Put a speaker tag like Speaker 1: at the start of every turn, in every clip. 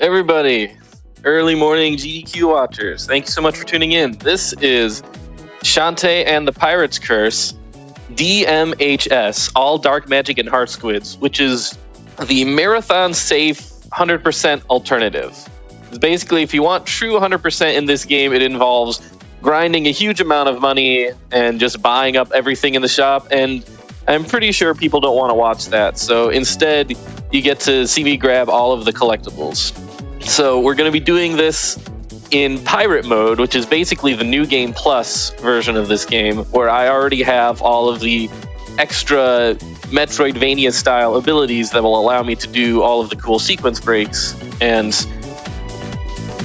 Speaker 1: Everybody, early morning GDQ watchers, thank you so much for tuning in. This is Shantae and the Pirate's Curse, DMHS, All Dark Magic and Heart Squids, which is the marathon safe 100% alternative. Basically, if you want true 100% in this game, it involves grinding a huge amount of money and just buying up everything in the shop, and I'm pretty sure people don't want to watch that. So instead, you get to see me grab all of the collectibles. So we're going to be doing this in pirate mode, which is basically the new game plus version of this game, where I already have all of the extra Metroidvania style abilities that will allow me to do all of the cool sequence breaks and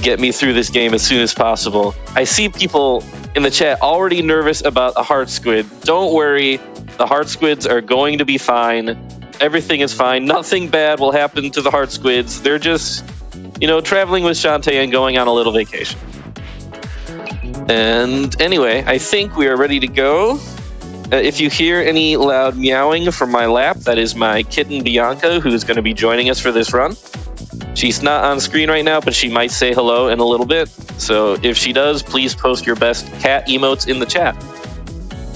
Speaker 1: get me through this game as soon as possible. I see people in the chat already nervous about a heart squid. Don't worry, the heart squids are going to be fine. Everything is fine. Nothing bad will happen to the heart squids. They're just, traveling with Shantae and going on a little vacation. And anyway, I think we are ready to go. If you hear any loud meowing from my lap, that is my kitten Bianca, who's going to be joining us for this run. She's not on screen right now, but she might say hello in a little bit. So if she does, please post your best cat emotes in the chat.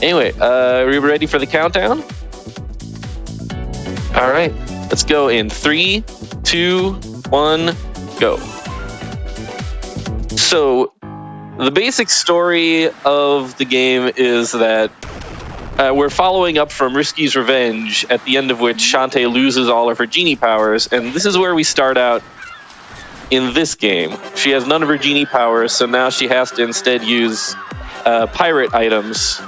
Speaker 1: Anyway, are we ready for the countdown? All right, let's go in 3, 2, 1, go. So the basic story of the game is that we're following up from Risky's Revenge, at the end of which Shantae loses all of her genie powers, and this is where we start out in this game. She has none of her genie powers, so now she has to instead use pirate items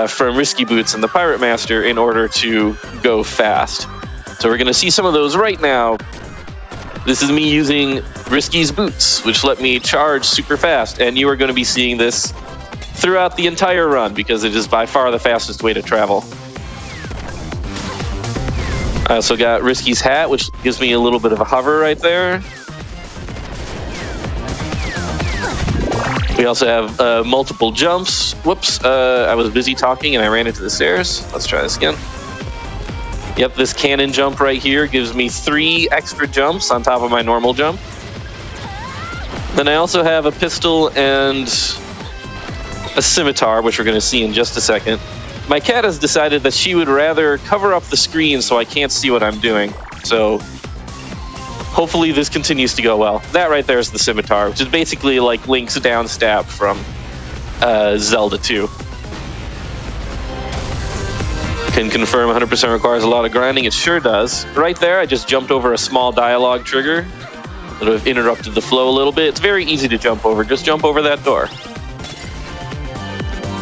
Speaker 1: from Risky Boots and the Pirate Master in order to go fast. So we're going to see some of those right now. This is me using Risky's Boots, which let me charge super fast, and you are going to be seeing this throughout the entire run because it is by far the fastest way to travel. I also got Risky's hat, which gives me a little bit of a hover right there. We also have multiple jumps. Whoops, I was busy talking and I ran into the stairs. Let's try this again. Yep, this cannon jump right here gives me 3 extra jumps on top of my normal jump. Then I also have a pistol and a scimitar, which we're going to see in just a second. My cat has decided that she would rather cover up the screen so I can't see what I'm doing. So hopefully this continues to go well. That right there is the scimitar, which is basically like Link's down stab from Zelda 2. Can confirm 100% requires a lot of grinding. It sure does. Right there, I just jumped over a small dialogue trigger that would have interrupted the flow a little bit. It's very easy to jump over. Just jump over that door.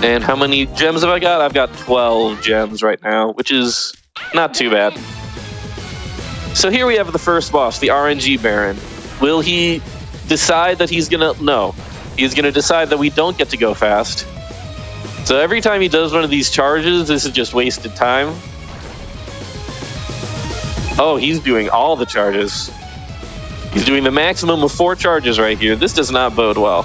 Speaker 1: And how many gems have I got? I've got 12 gems right now, which is not too bad. So here we have the first boss, the RNG Baron. Will he decide that he's gonna... No. He's gonna decide that we don't get to go fast. So every time he does one of these charges, this is just wasted time. Oh, he's doing all the charges. He's doing the maximum of 4 charges right here. This does not bode well.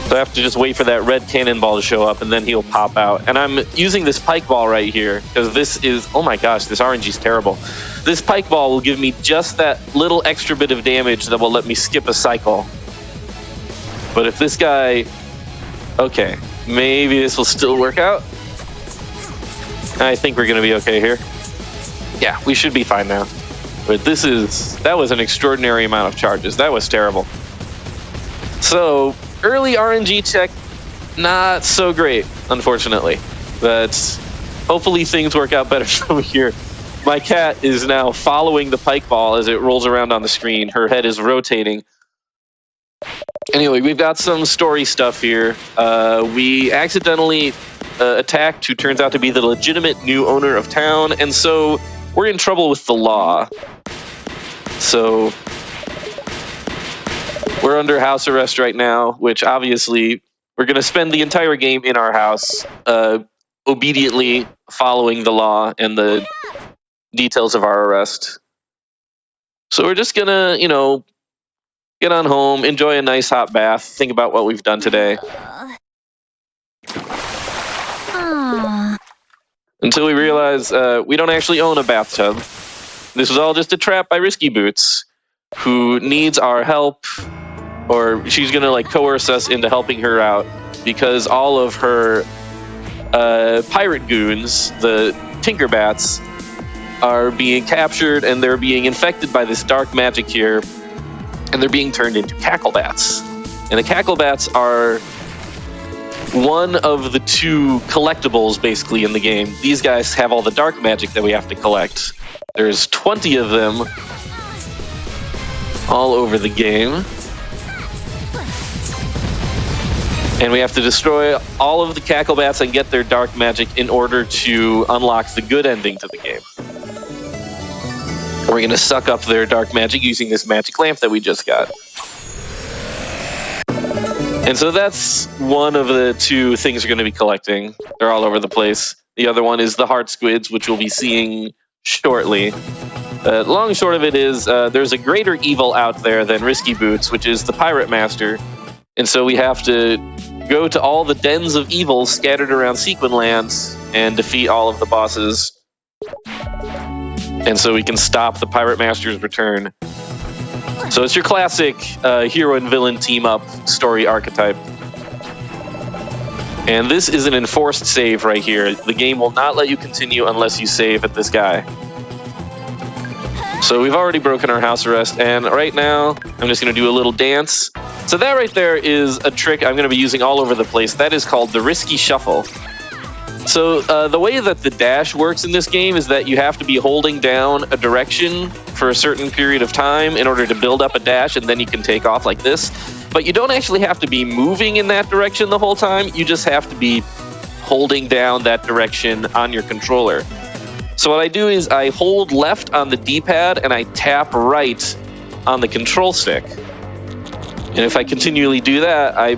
Speaker 1: So I have to just wait for that red cannonball to show up, and then he'll pop out. And I'm using this pike ball right here, because this is... Oh my gosh, this RNG is terrible. This pike ball will give me just that little extra bit of damage that will let me skip a cycle. But if this guy... Okay, maybe this will still work out. I think we're going to be okay here. Yeah, we should be fine now. But that was an extraordinary amount of charges. That was terrible. So, early RNG check, not so great, unfortunately. But hopefully things work out better from here. My cat is now following the pike ball as it rolls around on the screen. Her head is rotating. Anyway, we've got some story stuff here. We accidentally attacked who turns out to be the legitimate new owner of town, and so we're in trouble with the law. So we're under house arrest right now, which obviously we're going to spend the entire game in our house, obediently following the law and the details of our arrest. So we're just going to, get on home, enjoy a nice hot bath, think about what we've done today. Until we realize we don't actually own a bathtub. This was all just a trap by Risky Boots. who needs our help, or she's gonna like coerce us into helping her out because all of her pirate goons, the Tinkerbats, are being captured and they're being infected by this dark magic here, and they're being turned into Cacklebats. And the Cacklebats are one of the 2 collectibles basically in the game. These guys have all the dark magic that we have to collect. There's 20 of them all over the game. And we have to destroy all of the Cacklebats and get their dark magic in order to unlock the good ending to the game. We're going to suck up their dark magic using this magic lamp that we just got. And so that's one of the 2 things we're going to be collecting. They're all over the place. The other one is the heart squids, which we'll be seeing shortly. Long and short of it is there's a greater evil out there than Risky Boots, which is the Pirate Master. And so we have to go to all the dens of evil scattered around Sequin Lands and defeat all of the bosses. And so we can stop the Pirate Master's return. So it's your classic hero and villain team-up story archetype. And this is an enforced save right here. The game will not let you continue unless you save at this guy. So we've already broken our house arrest, and right now I'm just going to do a little dance. So that right there is a trick I'm going to be using all over the place. That is called the Risky Shuffle. So the way that the dash works in this game is that you have to be holding down a direction for a certain period of time in order to build up a dash, and then you can take off like this. But you don't actually have to be moving in that direction the whole time. You just have to be holding down that direction on your controller. So what I do is I hold left on the D-pad and I tap right on the control stick. And if I continually do that, I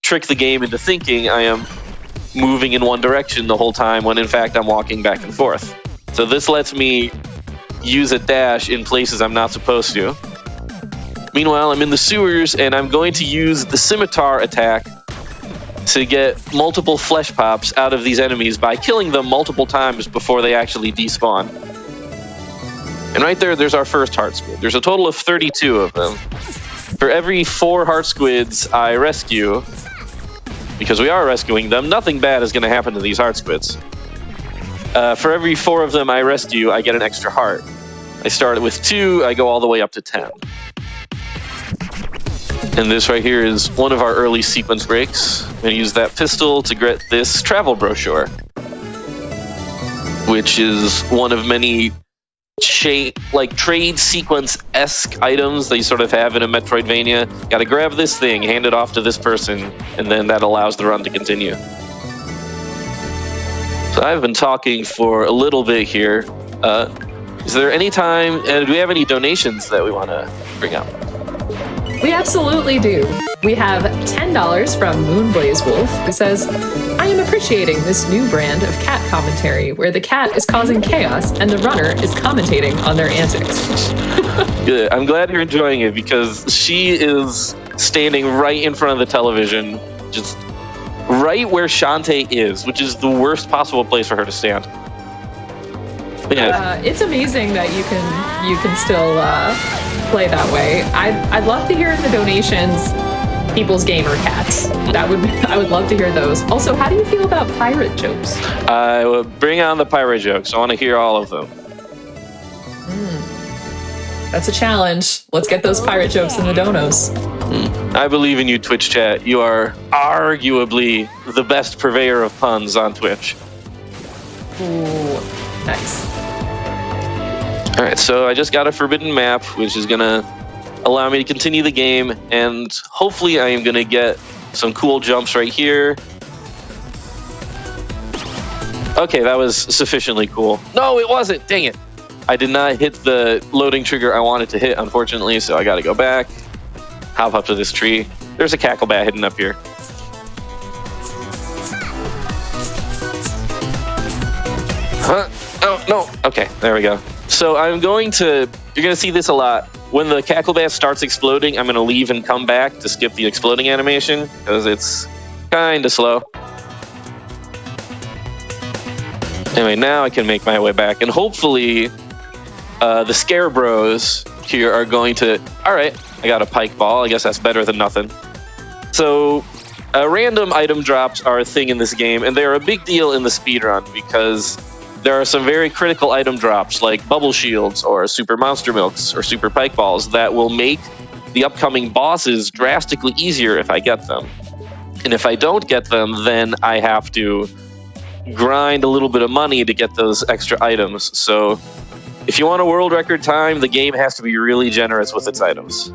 Speaker 1: trick the game into thinking I am moving in one direction the whole time when in fact I'm walking back and forth. So this lets me use a dash in places I'm not supposed to. Meanwhile, I'm in the sewers and I'm going to use the scimitar attack to get multiple flesh pops out of these enemies by killing them multiple times before they actually despawn. And right there's our first heart squid. There's a total of 32 of them. For every 4 heart squids I rescue, because we are rescuing them, nothing bad is going to happen to these heart squids. For every 4 of them I rescue, I get an extra heart. I start with 2, I go all the way up to 10. And this right here is one of our early sequence breaks. I'm going to use that pistol to get this travel brochure, which is one of many trade sequence-esque items that you sort of have in a Metroidvania. Got to grab this thing, hand it off to this person, and then that allows the run to continue. So I've been talking for a little bit here. Is there any time, do we have any donations that we want to bring up?
Speaker 2: We absolutely do. We have $10 from Moonblaze Wolf, who says, I am appreciating this new brand of cat commentary where the cat is causing chaos and the runner is commentating on their antics.
Speaker 1: Good. I'm glad you're enjoying it because she is standing right in front of the television, just right where Shantae is, which is the worst possible place for her to stand. Yeah.
Speaker 2: It's amazing that you can still play that way. I'd love to hear in the donations people's gamer cats. I would love to hear those. Also, how do you feel about pirate jokes?
Speaker 1: Bring on the pirate jokes. I want to hear all of them.
Speaker 2: That's a challenge. Let's get those pirate jokes in the donos.
Speaker 1: I believe in you, Twitch chat. You are arguably the best purveyor of puns on Twitch.
Speaker 2: Ooh, nice.
Speaker 1: All right, so I just got a forbidden map, which is going to allow me to continue the game, and hopefully I am going to get some cool jumps right here. Okay, that was sufficiently cool. No, it wasn't. Dang it. I did not hit the loading trigger I wanted to hit, unfortunately, so I got to go back, hop up to this tree. There's a cacklebat hidden up here. Huh? Oh, no. Okay, there we go. So you're going to see this a lot. When the cacklebat starts exploding, I'm going to leave and come back to skip the exploding animation because it's kind of slow. Anyway, now I can make my way back, and hopefully the Scare Bros here are going to... All right, I got a pike ball. I guess that's better than nothing. So random item drops are a thing in this game, and they're a big deal in the speedrun because there are some very critical item drops like bubble shields or super monster milks or super pike balls that will make the upcoming bosses drastically easier if I get them. And if I don't get them, then I have to grind a little bit of money to get those extra items. So if you want a world record time, the game has to be really generous with its items.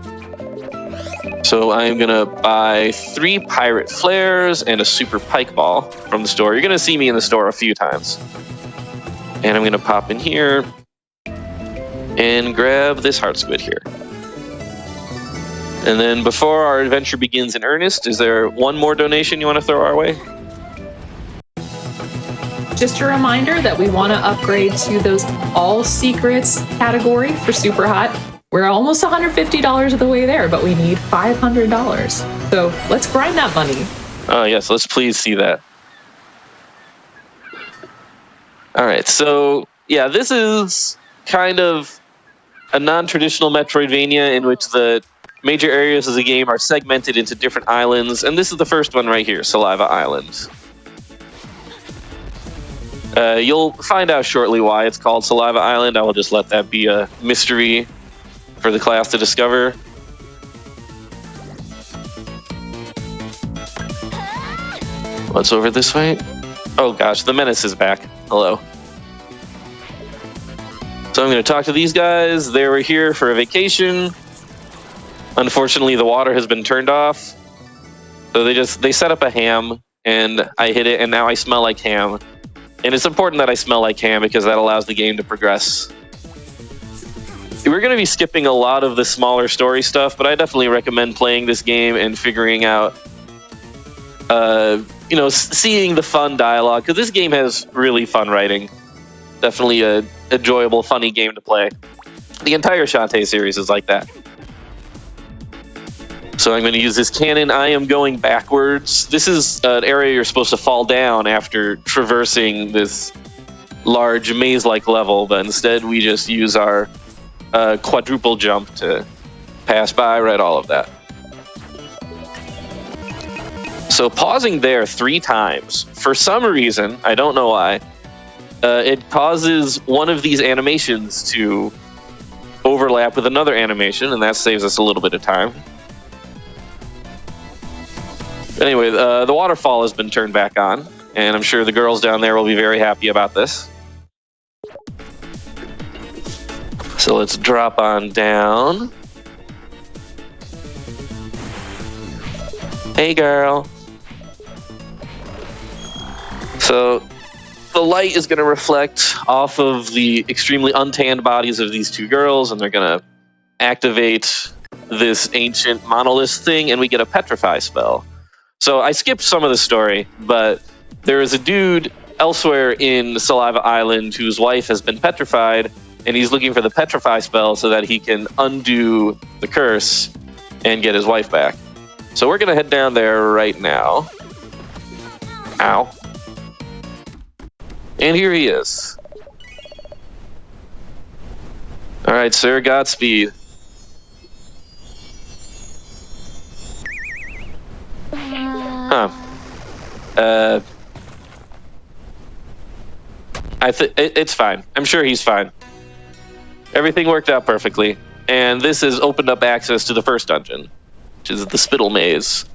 Speaker 1: So I'm gonna buy 3 pirate flares and a super pike ball from the store. You're gonna see me in the store a few times. And I'm gonna pop in here and grab this heart squid here. And then before our adventure begins in earnest, is there one more donation you want to throw our way?
Speaker 2: Just a reminder that we want to upgrade to those all secrets category for Super Hot. We're almost $150 of the way there, but we need $500. So let's grind that money.
Speaker 1: Oh, yes, let's please see that. All right, so yeah, this is kind of a non-traditional Metroidvania in which the major areas of the game are segmented into different islands, and this is the first one right here, Saliva Island. You'll find out shortly why it's called Saliva Island. I will just let that be a mystery for the class to discover. What's over this way? Oh gosh, the menace is back. Hello. So I'm going to talk to these guys. They were here for a vacation. Unfortunately, the water has been turned off. So they set up a ham, and I hit it, and now I smell like ham. And it's important that I smell like ham because that allows the game to progress. We're going to be skipping a lot of the smaller story stuff, but I definitely recommend playing this game and figuring out, seeing the fun dialogue, because this game has really fun writing. Definitely a enjoyable, funny game to play. The entire Shantae series is like that. So I'm going to use this cannon. I am going backwards. This is an area you're supposed to fall down after traversing this large maze-like level, but instead we just use our quadruple jump to pass by right all of that. So pausing there 3 times, for some reason, I don't know why, it causes one of these animations to overlap with another animation, and that saves us a little bit of time. Anyway, the waterfall has been turned back on, and I'm sure the girls down there will be very happy about this. So let's drop on down. Hey, girl. So the light is going to reflect off of the extremely untanned bodies of these 2 girls, and they're going to activate this ancient monolith thing, and we get a petrify spell. So I skipped some of the story, but there is a dude elsewhere in Saliva Island whose wife has been petrified, and he's looking for the petrify spell so that he can undo the curse and get his wife back. So we're going to head down there right now. Ow. And here he is. All right, sir, Godspeed. Huh. It's fine. I'm sure he's fine. Everything worked out perfectly. And this has opened up access to the first dungeon, which is the Spittle Maze.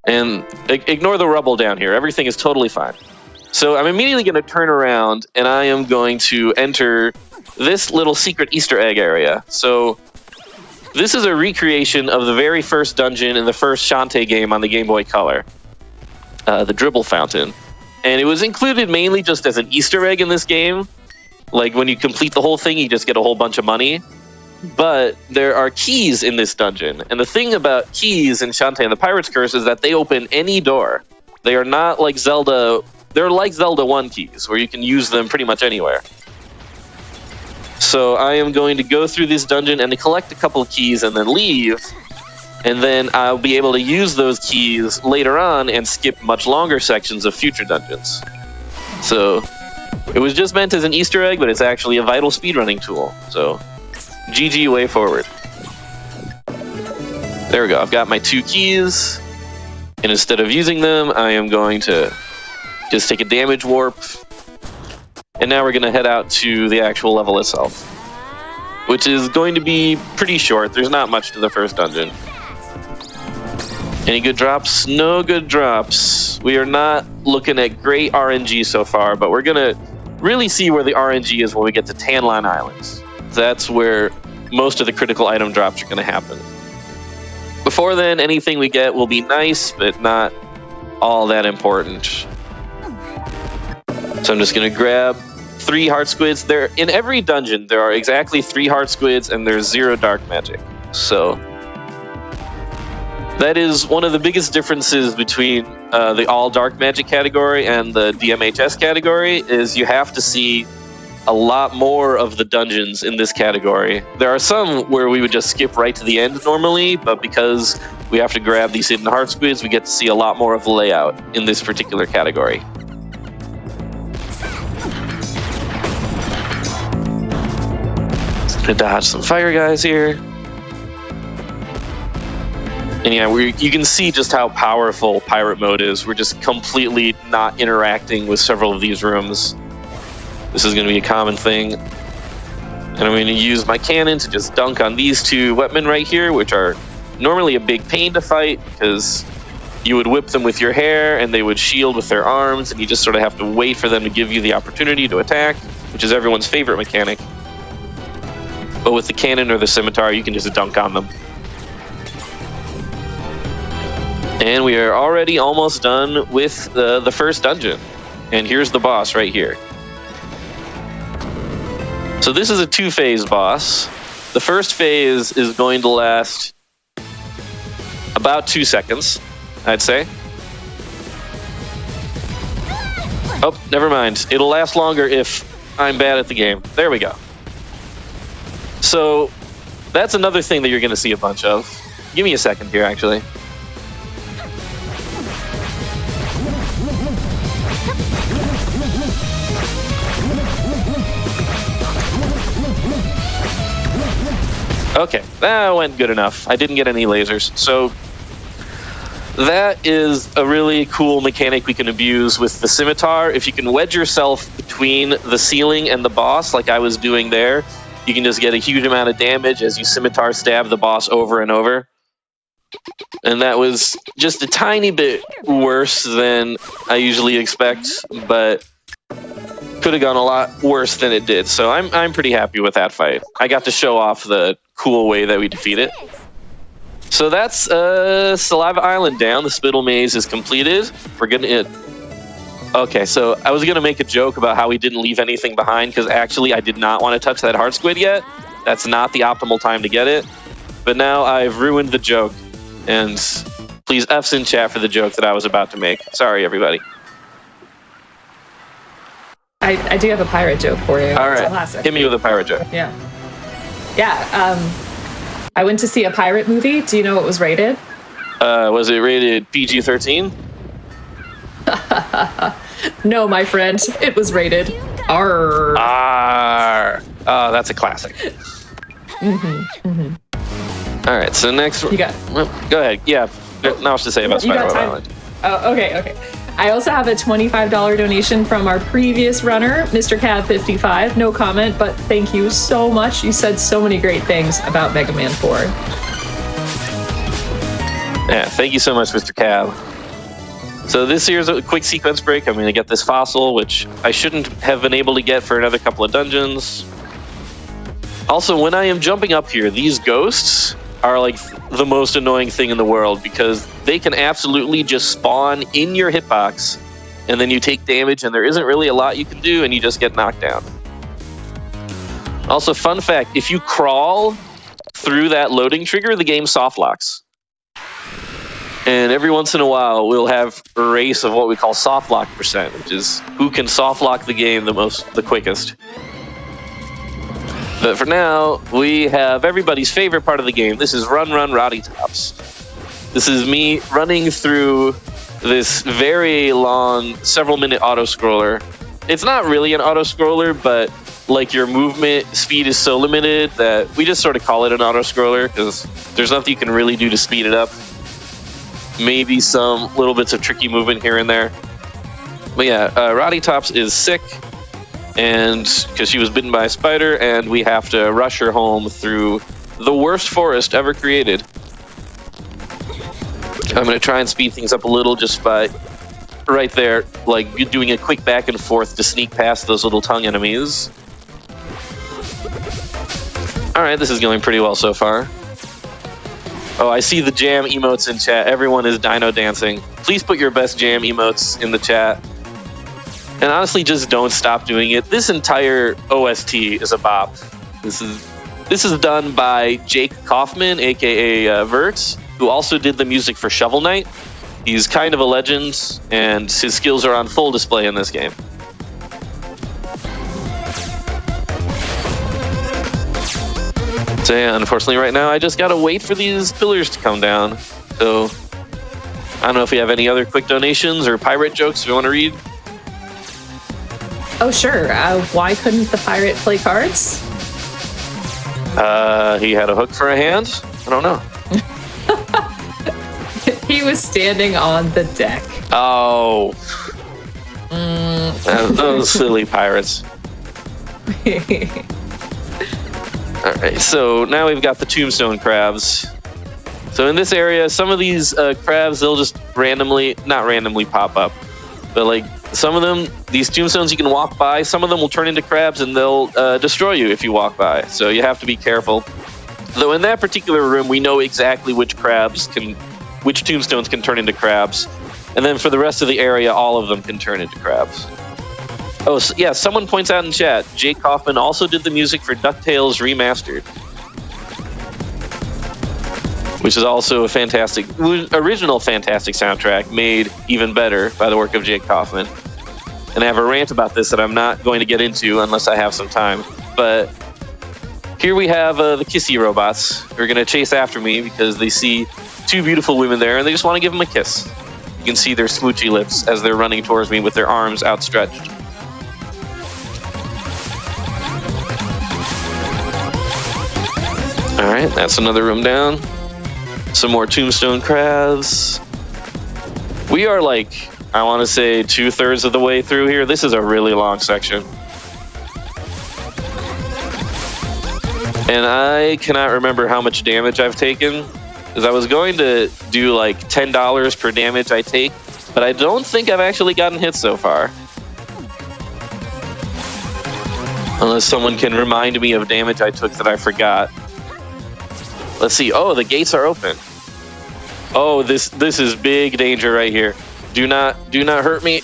Speaker 1: And ignore the rubble down here. Everything is totally fine. So I'm immediately going to turn around, and I am going to enter this little secret Easter egg area. So this is a recreation of the very first dungeon in the first Shantae game on the Game Boy Color, the Dribble Fountain. And it was included mainly just as an Easter egg in this game. Like, when you complete the whole thing, you just get a whole bunch of money. But there are keys in this dungeon. And the thing about keys in Shantae and the Pirate's Curse is that they open any door. They are not like Zelda. They're like Zelda 1 keys, where you can use them pretty much anywhere. So I am going to go through this dungeon and to collect a couple of keys and then leave. And then I'll be able to use those keys later on and skip much longer sections of future dungeons. So it was just meant as an Easter egg, but it's actually a vital speedrunning tool. So GG way forward. There we go. I've got my 2 keys. And instead of using them, I am going to just take a damage warp. And now we're going to head out to the actual level itself, which is going to be pretty short. There's not much to the first dungeon. Any good drops? No good drops. We are not looking at great RNG so far, but we're going to really see where the RNG is when we get to Tanline Islands. That's where most of the critical item drops are going to happen. Before then, anything we get will be nice, but not all that important. So I'm just going to grab 3 heart squids. There, in every dungeon, there are exactly 3 heart squids, and there's 0 dark magic. So that is one of the biggest differences between the all dark magic category and the DMHS category, is you have to see a lot more of the dungeons in this category. There are some where we would just skip right to the end normally, but because we have to grab these hidden heart squids, we get to see a lot more of the layout in this particular category. Just gonna dodge some fire guys here. And yeah, you can see just how powerful pirate mode is. We're just completely not interacting with several of these rooms. This is going to be a common thing. And I'm going to use my cannon to just dunk on these 2 weapmen right here, which are normally a big pain to fight because you would whip them with your hair and they would shield with their arms, and you just sort of have to wait for them to give you the opportunity to attack, which is everyone's favorite mechanic. But with the cannon or the scimitar, you can just dunk on them. And we are already almost done with the first dungeon. And here's the boss right here. So this is a 2-phase boss. The first phase is going to last about 2 seconds, I'd say. Oh, never mind. It'll last longer if I'm bad at the game. There we go. So that's another thing that you're going to see a bunch of. Give me a second here, actually. Okay, that went good enough. I didn't get any lasers. So that is a really cool mechanic we can abuse with the scimitar. If you can wedge yourself between the ceiling and the boss, like I was doing there, you can just get a huge amount of damage as you scimitar stab the boss over and over. And that was just a tiny bit worse than I usually expect, but could have gone a lot worse than it did. So I'm pretty happy with that fight. I got to show off the cool way that we defeat it. So that's Saliva Island down. The Spittle Maze is completed. We're gonna... Okay, so I was gonna make a joke about how we didn't leave anything behind, because actually I did not want to touch that heart squid yet. That's not the optimal time to get it. But now I've ruined the joke. And please F's in chat for the joke that I was about to make. Sorry, everybody.
Speaker 2: I do have a pirate joke for you.
Speaker 1: All right,
Speaker 2: it's a classic.
Speaker 1: Hit me with a pirate joke.
Speaker 2: Yeah. I went to see a pirate movie. Do you know what was rated?
Speaker 1: Was it rated PG-13?
Speaker 2: No, my friend. It was rated R.
Speaker 1: R. Oh, that's a classic. All right, so next...
Speaker 2: You got...
Speaker 1: Well, go ahead. Yeah, not much to say about Spider-Man Island.
Speaker 2: Oh, okay. I also have a $25 donation from our previous runner, Mr. Cab55. No comment, but thank you so much. You said so many great things about Mega Man 4.
Speaker 1: Yeah, thank you so much, Mr. Cab. So this here's a quick sequence break. I'm going to get this fossil, which I shouldn't have been able to get for another couple of dungeons. Also, when I am jumping up here, these ghosts are like the most annoying thing in the world, because they can absolutely just spawn in your hitbox, and then you take damage, and there isn't really a lot you can do, and you just get knocked down. Also, fun fact, if you crawl through that loading trigger, the game soft locks. And every once in a while, we'll have a race of what we call soft lock percent, which is who can soft lock the game the quickest. But for now, we have everybody's favorite part of the game. This is Run Run Roddy Tops. This is me running through this very long, several-minute auto-scroller. It's not really an auto-scroller, but like your movement speed is so limited that we just sort of call it an auto scroller because there's nothing you can really do to speed it up. Maybe some little bits of tricky movement here and there. But yeah, Roddy Tops is sick, and because she was bitten by a spider, and we have to rush her home through the worst forest ever created. I'm going to try and speed things up a little just by right there, like doing a quick back and forth to sneak past those little tongue enemies. All right, this is going pretty well so far. Oh, I see the jam emotes in chat. Everyone is dino dancing. Please put your best jam emotes in the chat. And honestly, just don't stop doing it. This entire OST is a bop. This is done by Jake Kaufman, aka Vert, who also did the music for Shovel Knight. He's kind of a legend, and his skills are on full display in this game. So yeah, unfortunately right now I just gotta wait for these pillars to come down. So I don't know if we have any other quick donations or pirate jokes we want to read.
Speaker 2: Oh, sure. Why couldn't the pirate play cards?
Speaker 1: He had a hook for a hand? I don't know.
Speaker 2: He was standing on the deck.
Speaker 1: Oh. Those silly pirates. Alright, so now we've got the tombstone crabs. So in this area, some of these crabs, they'll just not randomly pop up. But like some of them, these tombstones you can walk by, some of them will turn into crabs and they'll destroy you if you walk by. So you have to be careful. Though in that particular room, we know exactly which tombstones can turn into crabs. And then for the rest of the area, all of them can turn into crabs. Oh, so, yeah, someone points out in chat, Jake Kaufman also did the music for DuckTales Remastered. Which is also a original fantastic soundtrack, made even better by the work of Jake Kaufman. And I have a rant about this that I'm not going to get into unless I have some time. But here we have the kissy robots who are going to chase after me because they see two beautiful women there and they just want to give them a kiss. You can see their smoochy lips as they're running towards me with their arms outstretched. All right, that's another room down. Some more tombstone crabs. We are like, I want to say 2/3 of the way through here. This is a really long section. And I cannot remember how much damage I've taken, because I was going to do like $10 per damage I take, but I don't think I've actually gotten hit so far. Unless someone can remind me of damage I took that I forgot. Let's see. Oh, the gates are open. Oh, this is big danger right here. Do not hurt me.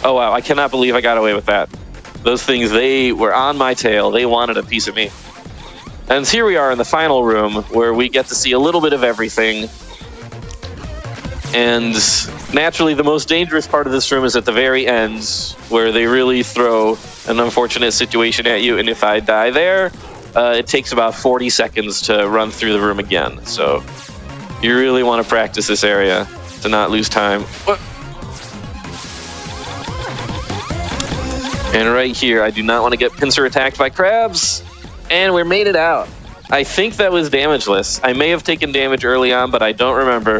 Speaker 1: Oh wow, I cannot believe I got away with that. Those things, they were on my tail. They wanted a piece of me. And here we are in the final room where we get to see a little bit of everything. And naturally, the most dangerous part of this room is at the very end, where they really throw an unfortunate situation at you. And if I die there, it takes about 40 seconds to run through the room again. So you really want to practice this area to not lose time. And right here, I do not want to get pincer attacked by crabs. And we made it out. I think that was damageless. I may have taken damage early on, but I don't remember.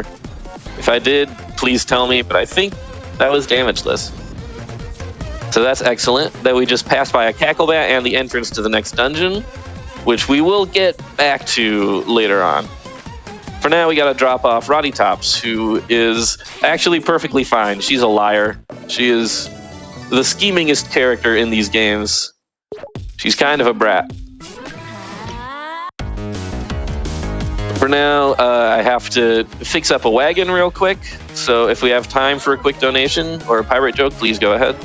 Speaker 1: If I did, please tell me, but I think that was damageless. So that's excellent that we just passed by a cacklebat and the entrance to the next dungeon, which we will get back to later on. For now, we gotta drop off Roddy Tops, who is actually perfectly fine. She's a liar. She is the schemingest character in these games. She's kind of a brat. For now, I have to fix up a wagon real quick. So if we have time for a quick donation or a pirate joke, please go ahead.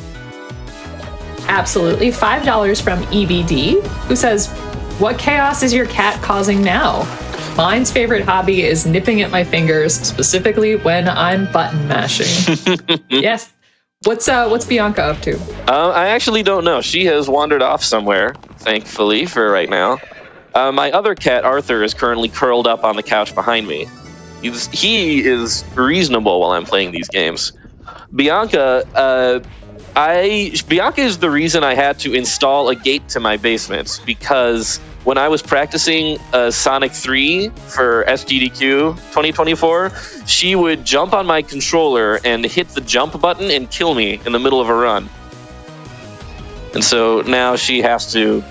Speaker 2: Absolutely. $5 from EBD, who says, "What chaos is your cat causing now? Mine's favorite hobby is nipping at my fingers, specifically when I'm button mashing." Yes. What's Bianca up to?
Speaker 1: I actually don't know. She has wandered off somewhere, thankfully, for right now. My other cat, Arthur, is currently curled up on the couch behind me. He is reasonable while I'm playing these games. Bianca, Bianca is the reason I had to install a gate to my basement, because when I was practicing Sonic 3 for SGDQ 2024, she would jump on my controller and hit the jump button and kill me in the middle of a run. And so now she has to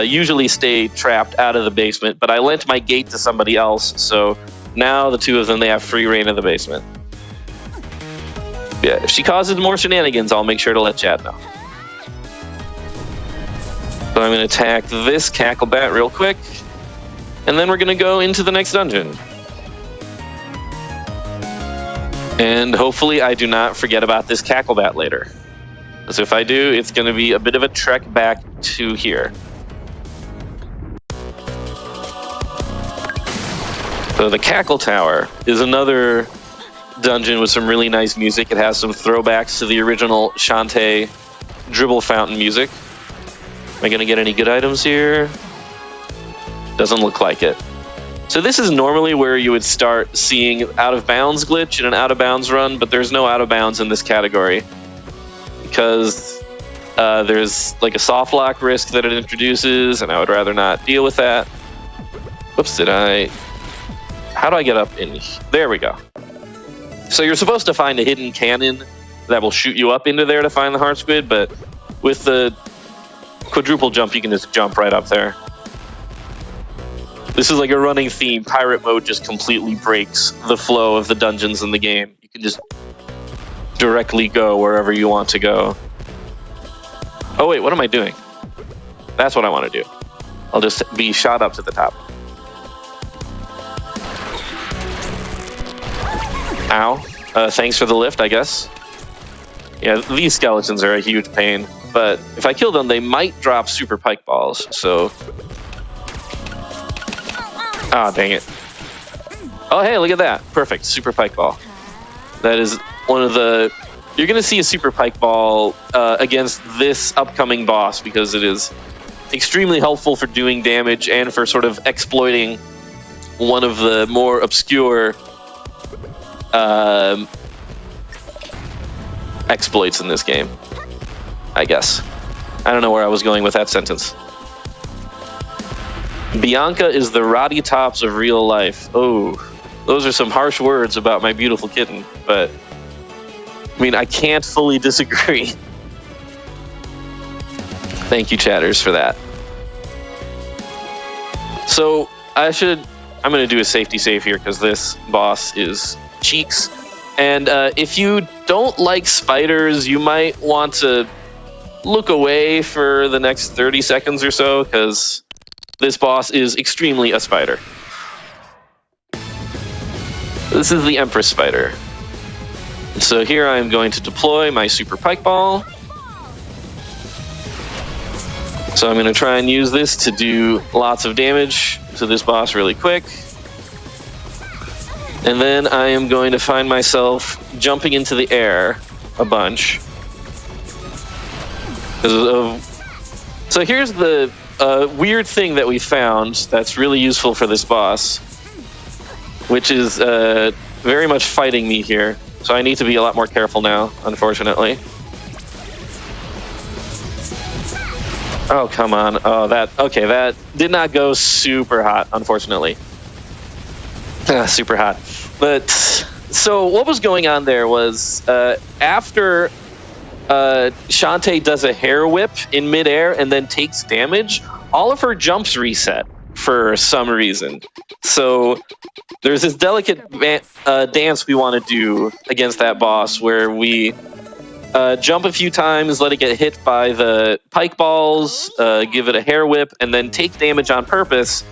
Speaker 1: usually stay trapped out of the basement, but I lent my gate to somebody else, so now the two of them, they have free reign of the basement. Yeah, if she causes more shenanigans, I'll make sure to let Chad know. So I'm going to attack this Cackle Bat real quick, and then we're going to go into the next dungeon. And hopefully I do not forget about this Cackle Bat later. Because if I do, it's going to be a bit of a trek back to here. So the Cackle Tower is another dungeon with some really nice music. It has some throwbacks to the original Shantae dribble fountain music. Am I going to get any good items here? Doesn't look like it. So this is normally where you would start seeing out of bounds glitch in an out of bounds run, but there's no out of bounds in this category because there's like a soft lock risk that it introduces, and I would rather not deal with that. Whoops, how do I get up in? There we go. So you're supposed to find a hidden cannon that will shoot you up into there to find the heart squid, but with the quadruple jump, you can just jump right up there. This is like a running theme. Pirate mode just completely breaks the flow of the dungeons in the game. You can just directly go wherever you want to go. Oh wait, what am I doing? That's what I want to do. I'll just be shot up to the top. Ow. Thanks for the lift, I guess. Yeah, these skeletons are a huge pain, but if I kill them, they might drop super pike balls, so... Ah, dang it. Oh, hey, look at that. Perfect. Super pike ball. That is one of the... You're going to see a super pike ball against this upcoming boss because it is extremely helpful for doing damage and for sort of exploiting one of the more obscure exploits in this game, I guess. I don't know where I was going with that sentence. Bianca is the Roddy Tops of real life. Oh, those are some harsh words about my beautiful kitten, but I mean, I can't fully disagree. Thank you, chatters, for that. So I'm going to do a safety save here because this boss is cheeks. And if you don't like spiders, you might want to look away for the next 30 seconds or so because this boss is extremely a spider. This is the Empress Spider. So here I am going to deploy my Super Pike Ball. So I'm going to try and use this to do lots of damage to this boss really quick. And then I am going to find myself jumping into the air a bunch. So here's the weird thing that we found that's really useful for this boss, which is very much fighting me here. So I need to be a lot more careful now, unfortunately. Oh, come on. Oh, that did not go super hot, unfortunately. Super hot. But so what was going on there was after Shantae does a hair whip in midair and then takes damage, all of her jumps reset for some reason. So there's this delicate dance we want to do against that boss where we jump a few times, let it get hit by the pike balls, give it a hair whip, and then take damage on purpose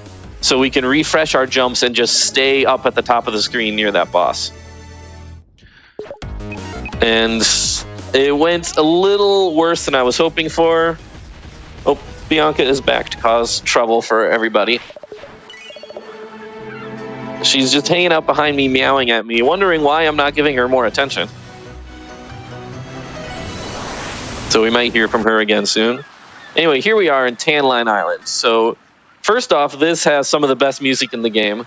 Speaker 1: so we can refresh our jumps and just stay up at the top of the screen near that boss. And it went a little worse than I was hoping for. Oh, Bianca is back to cause trouble for everybody. She's just hanging out behind me, meowing at me, wondering why I'm not giving her more attention. So we might hear from her again soon. Anyway, here we are in Tanline Island. So first off, this has some of the best music in the game.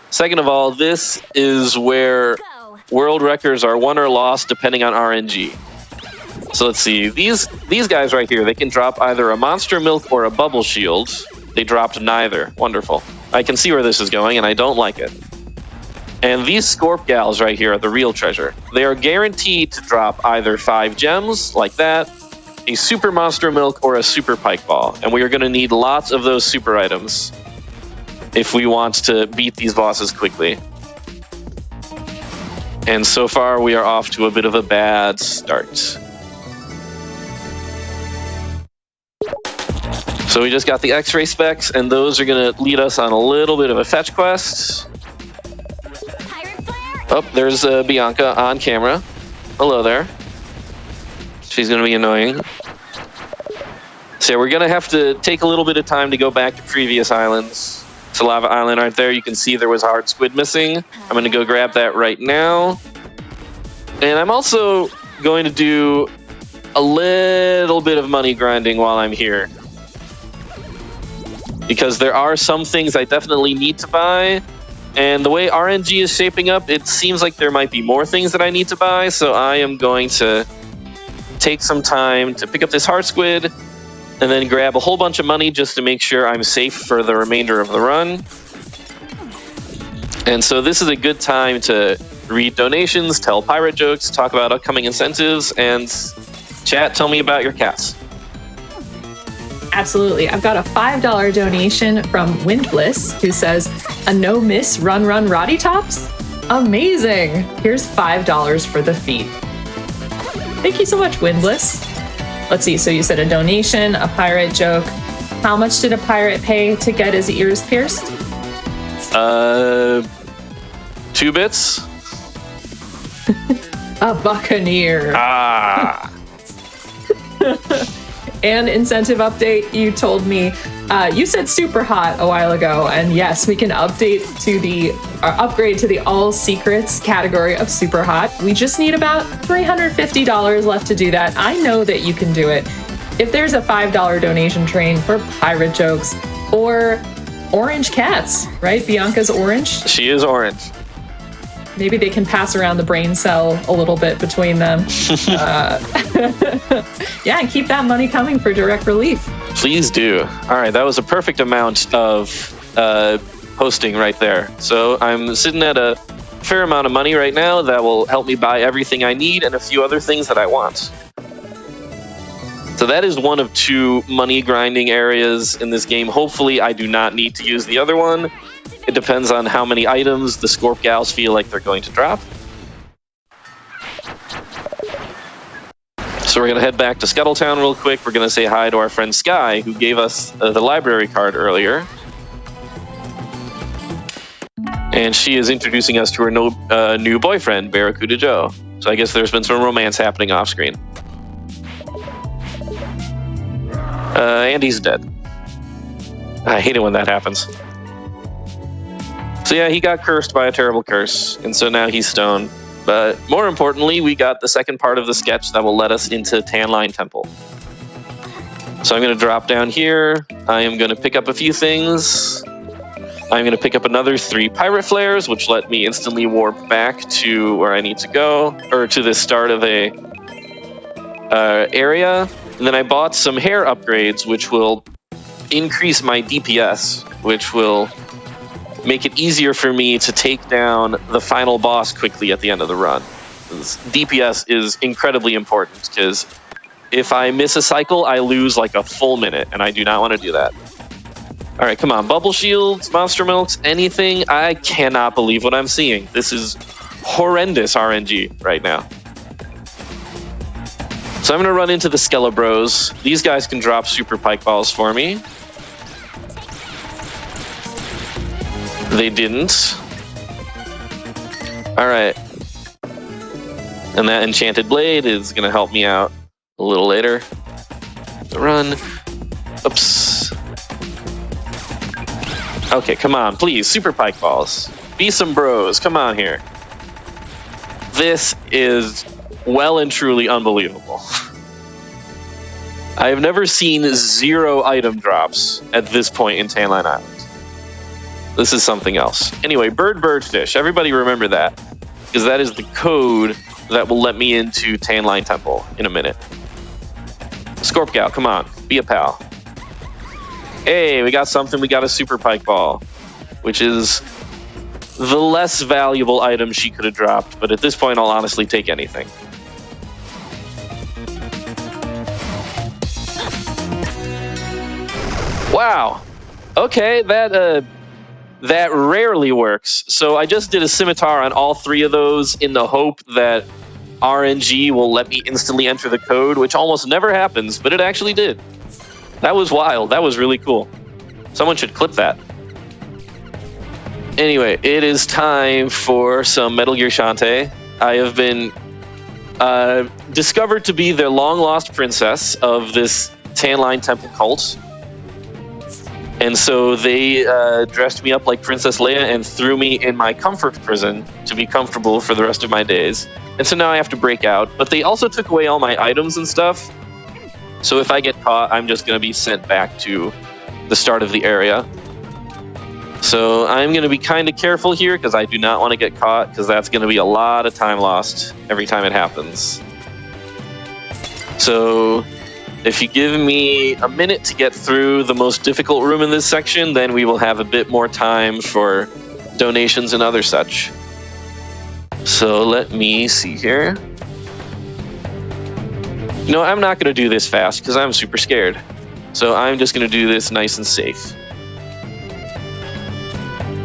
Speaker 1: Second of all, this is where world records are won or lost depending on RNG. So let's see. These guys right here, they can drop either a monster milk or a bubble shield. They dropped neither. Wonderful. I can see where this is going, and I don't like it. And these Scorp gals right here are the real treasure. They are guaranteed to drop either 5 gems, like that, a super monster milk, or a super pike ball. And we are going to need lots of those super items if we want to beat these bosses quickly. And so far, we are off to a bit of a bad start. So we just got the X-ray specs, and those are going to lead us on a little bit of a fetch quest. Oh, there's Bianca on camera. Hello there. She's going to be annoying. So we're going to have to take a little bit of time to go back to previous islands. To Lava Island right there, you can see there was a hard squid missing. I'm going to go grab that right now. And I'm also going to do a little bit of money grinding while I'm here. Because there are some things I definitely need to buy. And the way RNG is shaping up, it seems like there might be more things that I need to buy. So I am going to take some time to pick up this hard squid and then grab a whole bunch of money just to make sure I'm safe for the remainder of the run. And so this is a good time to read donations, tell pirate jokes, talk about upcoming incentives, and chat, tell me about your cats.
Speaker 2: Absolutely. I've got a $5 donation from Windbliss, who says, a no-miss run Roddy Tops? Amazing. Here's $5 for the feat. Thank you so much, Windbliss. Let's see. So you said a donation, a pirate joke. How much did a pirate pay to get his ears pierced?
Speaker 1: 2 bits.
Speaker 2: A buccaneer.
Speaker 1: Ah.
Speaker 2: And incentive update, you told me, you said super hot a while ago, and yes, we can upgrade to the all secrets category of super hot. We just need about $350 left to do that. I know that you can do it. If there's a $5 donation train for pirate jokes or orange cats, right? Bianca's orange.
Speaker 1: She is orange.
Speaker 2: Maybe they can pass around the brain cell a little bit between them. Yeah, and keep that money coming for direct relief.
Speaker 1: Please do. All right, that was a perfect amount of hosting right there. So I'm sitting at a fair amount of money right now that will help me buy everything I need and a few other things that I want. So that is one of 2 money grinding areas in this game. Hopefully I do not need to use the other one. It depends on how many items the Scorp gals feel like they're going to drop. So we're going to head back to Scuttletown real quick. We're going to say hi to our friend Sky, who gave us the library card earlier. And she is introducing us to her new boyfriend, Barracuda Joe. So I guess there's been some romance happening off screen. And he's dead. I hate it when that happens. So yeah, he got cursed by a terrible curse, and so now he's stoned. But more importantly, we got the second part of the sketch that will let us into Tanline Temple. So I'm going to drop down here. I am going to pick up a few things. I'm going to pick up another 3 pirate flares, which let me instantly warp back to where I need to go, or to the start of a area. And then I bought some hair upgrades, which will increase my DPS, which will make it easier for me to take down the final boss quickly at the end of the run. DPS is incredibly important, because if I miss a cycle, I lose like a full minute, and I do not want to do that. All right, come on. Bubble shields, monster milks, anything. I cannot believe what I'm seeing. This is horrendous RNG right now. So I'm going to run into the Skelebros. These guys can drop super pike balls for me. They didn't. All right. And that enchanted blade is going to help me out a little later. Run. Oops. Okay, come on, please. Super pike balls. Be some bros. Come on here. This is well and truly unbelievable. I have never seen 0 item drops at this point in Tanline Island. This is something else. Anyway, bird fish. Everybody remember that, because that is the code that will let me into Tanline Temple in a minute. Scorp Gal, come on, be a pal. Hey, we got something. We got a super pike ball, which is the less valuable item she could have dropped. But at this point, I'll honestly take anything. Wow. Okay, that rarely works. So I just did a scimitar on all 3 of those in the hope that RNG will let me instantly enter the code, which almost never happens, but it actually did. That was wild. That was really cool. Someone should clip that. Anyway, it is time for some Metal Gear Shantae. I have been discovered to be the long-lost princess of this Tan Line Temple cult. And so they dressed me up like Princess Leia and threw me in my comfort prison to be comfortable for the rest of my days. And so now I have to break out. But they also took away all my items and stuff. So if I get caught, I'm just going to be sent back to the start of the area. So I'm going to be kind of careful here because I do not want to get caught, because that's going to be a lot of time lost every time it happens. So if you give me a minute to get through the most difficult room in this section, then we will have a bit more time for donations and other such. So let me see here. No, I'm not going to do this fast because I'm super scared. So I'm just going to do this nice and safe.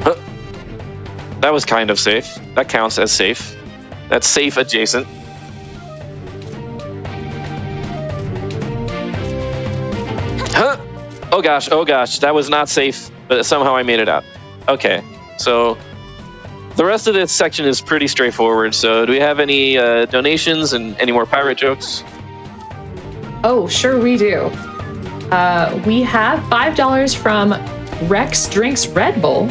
Speaker 1: Huh. That was kind of safe. That counts as safe. That's safe adjacent. Huh. Oh gosh, that was not safe, but somehow I made it out. Okay, so the rest of this section is pretty straightforward. So do we have any donations and any more pirate jokes?
Speaker 2: Oh, sure we do. We have $5 from Rex Drinks Red Bull,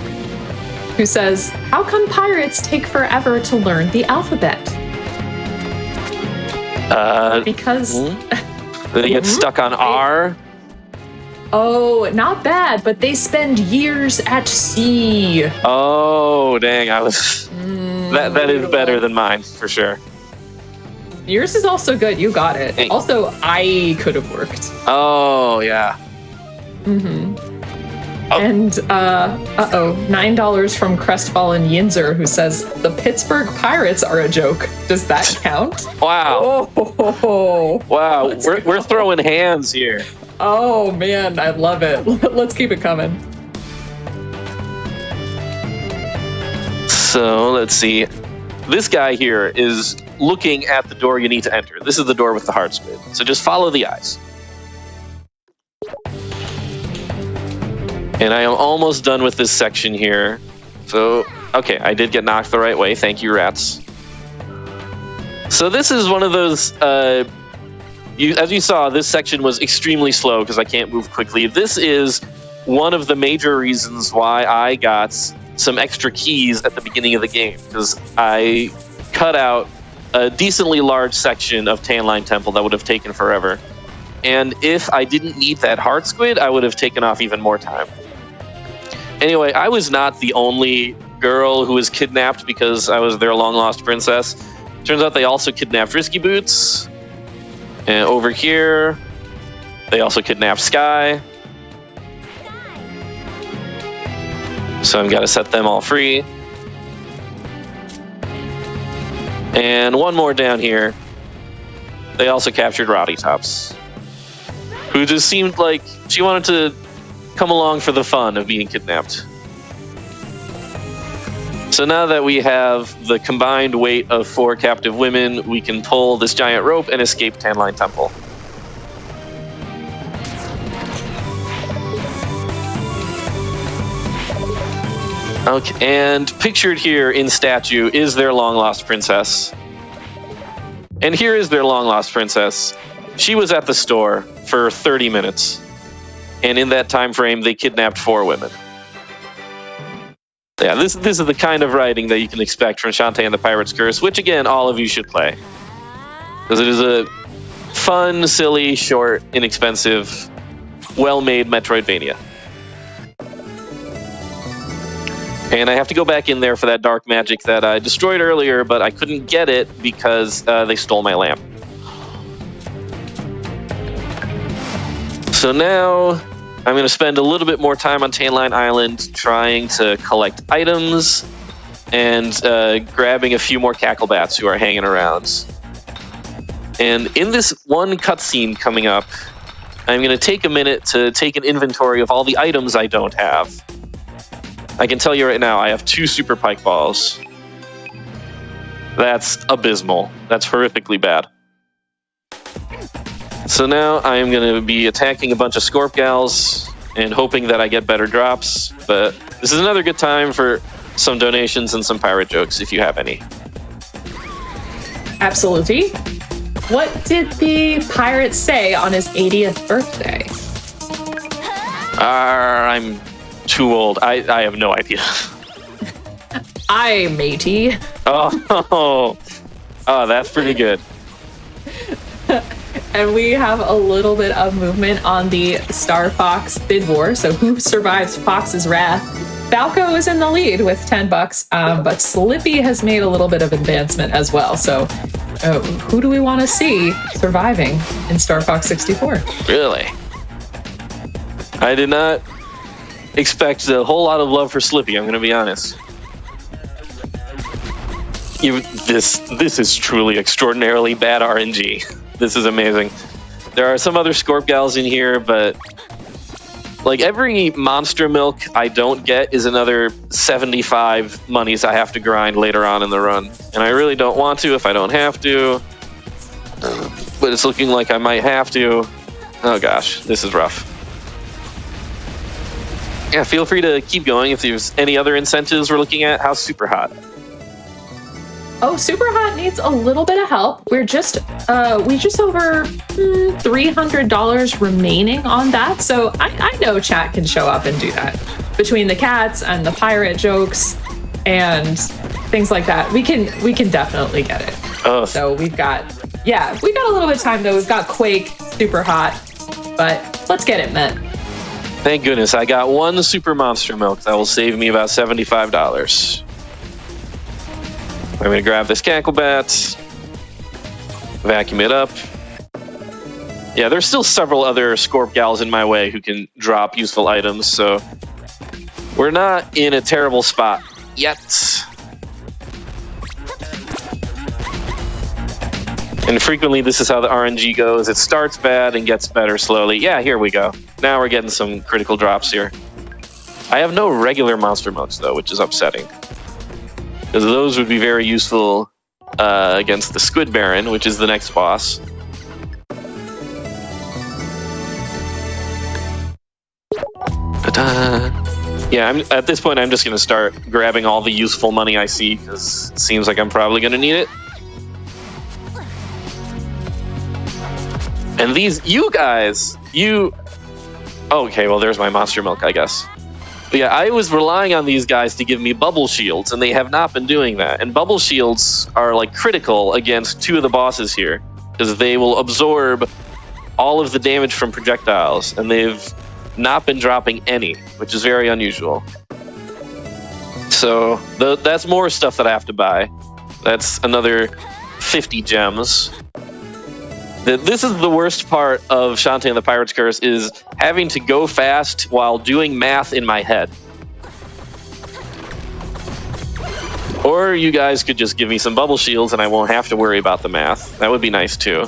Speaker 2: who says, how come pirates take forever to learn the alphabet? Because...
Speaker 1: They get stuck on R?
Speaker 2: Oh, not bad, but they spend years at sea.
Speaker 1: Oh, dang, I was... That is better than mine, for sure.
Speaker 2: Yours is also good. You got it.
Speaker 1: Hey.
Speaker 2: Also, I could have worked.
Speaker 1: Oh, yeah.
Speaker 2: Oh. And, $9 from Crestfallen Yinzer, who says, the Pittsburgh Pirates are a joke. Does that count?
Speaker 1: Wow.
Speaker 2: Oh.
Speaker 1: Wow, we're throwing hands here.
Speaker 2: Oh, man, I love it. Let's keep it coming.
Speaker 1: So, let's see. This guy here is looking at the door you need to enter. This is the door with the heart squid. So just follow the eyes. And I am almost done with this section here. So, okay, I did get knocked the right way. Thank you, rats. So this is one of those... as you saw, this section was extremely slow because I can't move quickly. This is one of the major reasons why I got some extra keys at the beginning of the game, because I cut out a decently large section of Tan Line Temple that would have taken forever. And if I didn't need that heart squid, I would have taken off even more time. Anyway, I was not the only girl who was kidnapped because I was their long-lost princess. Turns out they also kidnapped Risky Boots. And over here, they also kidnapped Sky. So I've got to set them all free. And one more down here. They also captured Roddy Tops, who just seemed like she wanted to come along for the fun of being kidnapped. So now that we have the combined weight of 4 captive women, we can pull this giant rope and escape Tan Line Temple. Okay, and pictured here in statue is their long-lost princess. And here is their long-lost princess. She was at the store for 30 minutes. And in that time frame, they kidnapped 4 women. Yeah, this is the kind of writing that you can expect from Shantae and the Pirate's Curse, which, again, all of you should play. Because it is a fun, silly, short, inexpensive, well-made Metroidvania. And I have to go back in there for that dark magic that I destroyed earlier, but I couldn't get it because they stole my lamp. So now I'm going to spend a little bit more time on Tanline Island trying to collect items and grabbing a few more Cacklebats who are hanging around. And in this one cutscene coming up, I'm going to take a minute to take an inventory of all the items I don't have. I can tell you right now, I have 2 Super Pike Balls. That's abysmal. That's horrifically bad. So now I am going to be attacking a bunch of Scorp Gals and hoping that I get better drops. But this is another good time for some donations and some pirate jokes, if you have any.
Speaker 2: Absolutely. What did the pirate say on his 80th birthday?
Speaker 1: I'm too old. I have no idea.
Speaker 2: Aye, matey.
Speaker 1: Oh, that's pretty good.
Speaker 2: And we have a little bit of movement on the Star Fox bid war. So who survives Fox's wrath? Falco is in the lead with $10, but Slippy has made a little bit of advancement as well. So who do we want to see surviving in Star Fox 64?
Speaker 1: Really? I did not expect a whole lot of love for Slippy, I'm going to be honest. This is truly extraordinarily bad RNG. This is amazing. There are some other Scorp Gals in here, but like every monster milk I don't get is another 75 monies I have to grind later on in the run. And I really don't want to if I don't have to. But it's looking like I might have to. Oh gosh, this is rough. Yeah, feel free to keep going if there's any other incentives we're looking at. How's Super Hot?
Speaker 2: Oh, Super Hot needs a little bit of help. We just over $300 remaining on that. So I know chat can show up and do that. Between the cats and the pirate jokes and things like that, we can definitely get it.
Speaker 1: Oh.
Speaker 2: So we've got a little bit of time though. We've got Quake, Super Hot, but let's get it met.
Speaker 1: Thank goodness I got 1 Super Monster Milk that will save me about $75. I'm going to grab this Cacklebat, vacuum it up. Yeah, there's still several other Scorp Gals in my way who can drop useful items, so we're not in a terrible spot yet. And frequently this is how the RNG goes. It starts bad and gets better slowly. Yeah, here we go. Now we're getting some critical drops here. I have no regular Monster Milks, though, which is upsetting. Because those would be very useful against the Squid Baron, which is the next boss. Ta-da! Yeah, at this point, I'm just going to start grabbing all the useful money I see, because it seems like I'm probably going to need it. And you guys, okay, well, there's my Monster Milk, I guess. But yeah, I was relying on these guys to give me bubble shields, and they have not been doing that. And bubble shields are like critical against 2 of the bosses here, because they will absorb all of the damage from projectiles, and they've not been dropping any, which is very unusual. So that's more stuff that I have to buy. That's another 50 gems. This is the worst part of Shantae and the Pirate's Curse, is having to go fast while doing math in my head. Or you guys could just give me some bubble shields and I won't have to worry about the math. That would be nice too.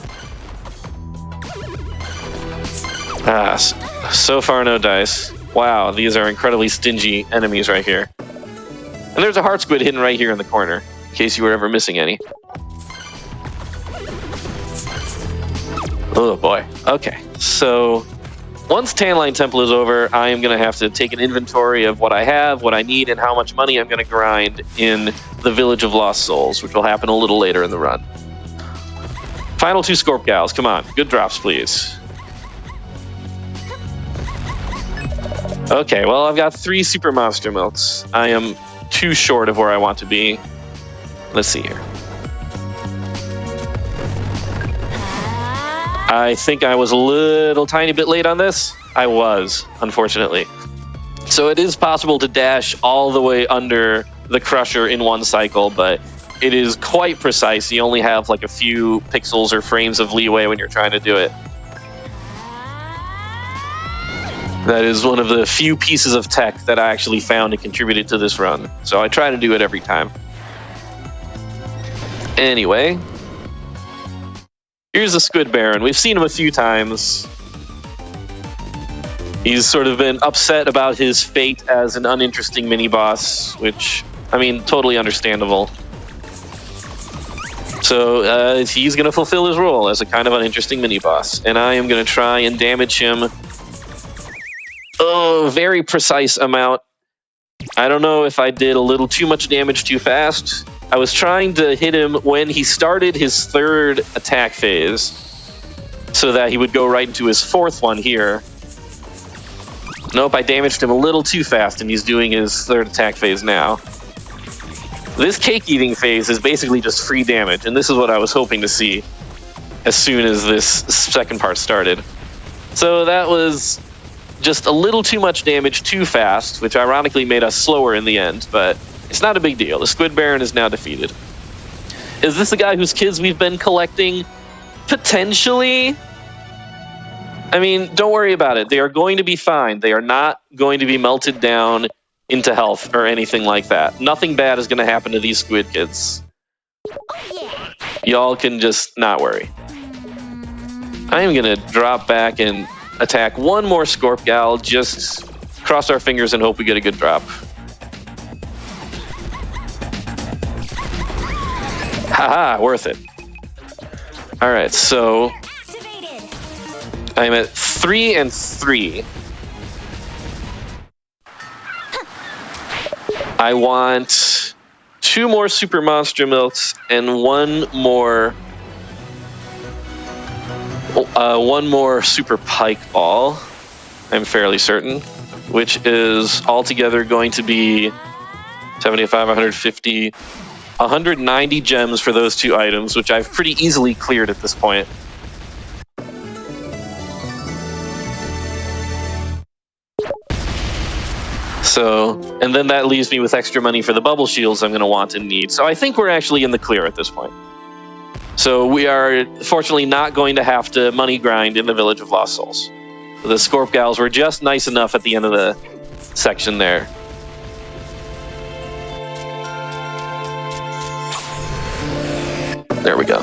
Speaker 1: So far no dice. Wow, these are incredibly stingy enemies right here. And there's a heart squid hidden right here in the corner, in case you were ever missing any. Oh boy. Okay, so once Tanline Temple is over, I am going to have to take an inventory of what I have, what I need, and how much money I'm going to grind in the Village of Lost Souls, which will happen a little later in the run. Final 2 Scorp Gals, come on. Good drops, please. Okay, well, I've got 3 Super Monster Milks. I am too short of where I want to be. Let's see here. I think I was a little tiny bit late on this. I was, unfortunately. So it is possible to dash all the way under the Crusher in one cycle, but it is quite precise. You only have like a few pixels or frames of leeway when you're trying to do it. That is one of the few pieces of tech that I actually found and contributed to this run. So I try to do it every time. Anyway, here's the Squid Baron. We've seen him a few times. He's sort of been upset about his fate as an uninteresting mini-boss, which, I mean, totally understandable. So he's going to fulfill his role as a kind of uninteresting mini-boss. And I am going to try and damage him. Oh, very precise amount. I don't know if I did a little too much damage too fast. I was trying to hit him when he started his third attack phase, so that he would go right into his fourth one here. Nope, I damaged him a little too fast, and he's doing his third attack phase now. This cake-eating phase is basically just free damage, and this is what I was hoping to see as soon as this second part started. So that was just a little too much damage too fast, which ironically made us slower in the end, but it's not a big deal. The Squid Baron is now defeated. Is this the guy whose kids we've been collecting? Potentially. I mean, don't worry about it. They are going to be fine. They are not going to be melted down into health or anything like that. Nothing bad is going to happen to these squid kids. Y'all can just not worry. I am going to drop back and attack one more Scorp Gal. Just cross our fingers and hope we get a good drop. Haha, worth it. All right, so I'm at 3 and 3. I want 2 more Super Monster Milks and one more Super Pike Ball, I'm fairly certain, which is altogether going to be 75, 150, 190 gems for those 2 items, which I've pretty easily cleared at this point. So, and then that leaves me with extra money for the bubble shields I'm going to want and need. So I think we're actually in the clear at this point. So we are fortunately not going to have to money grind in the Village of Lost Souls. The Scorp Gals were just nice enough at the end of the section there. There we go.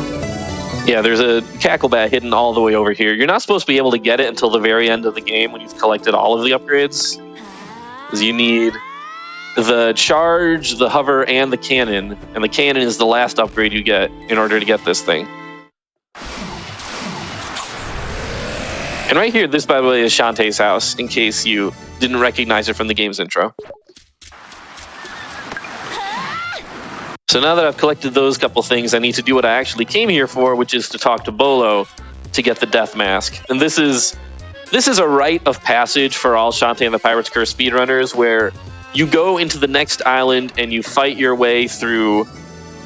Speaker 1: Yeah, there's a Cacklebat hidden all the way over here. You're not supposed to be able to get it until the very end of the game when you've collected all of the upgrades. Because you need the charge, the hover, and the cannon. And the cannon is the last upgrade you get in order to get this thing. And right here, this, by the way, is Shantae's house, in case you didn't recognize it from the game's intro. So now that I've collected those couple things, I need to do what I actually came here for, which is to talk to Bolo to get the Death Mask. And this is a rite of passage for all Shantae and the Pirate's Curse speedrunners, where you go into the next island and you fight your way through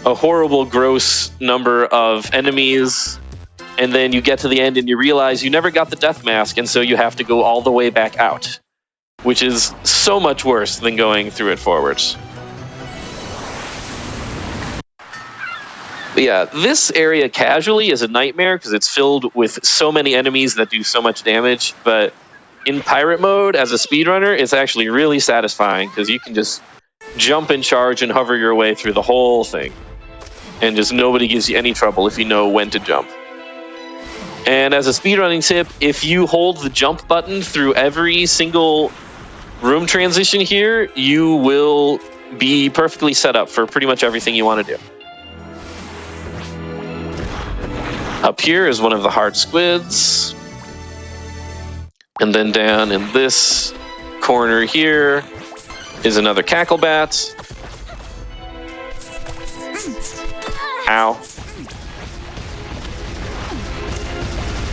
Speaker 1: a horrible, gross number of enemies, and then you get to the end and you realize you never got the Death Mask, and so you have to go all the way back out, which is so much worse than going through it forwards. But yeah, this area casually is a nightmare because it's filled with so many enemies that do so much damage, but in pirate mode as a speedrunner, it's actually really satisfying because you can just jump and charge and hover your way through the whole thing. And just nobody gives you any trouble if you know when to jump. And as a speedrunning tip, if you hold the jump button through every single room transition here, you will be perfectly set up for pretty much everything you want to do. Up here is one of the hard squids. And then down in this corner here is another Cacklebat. Ow.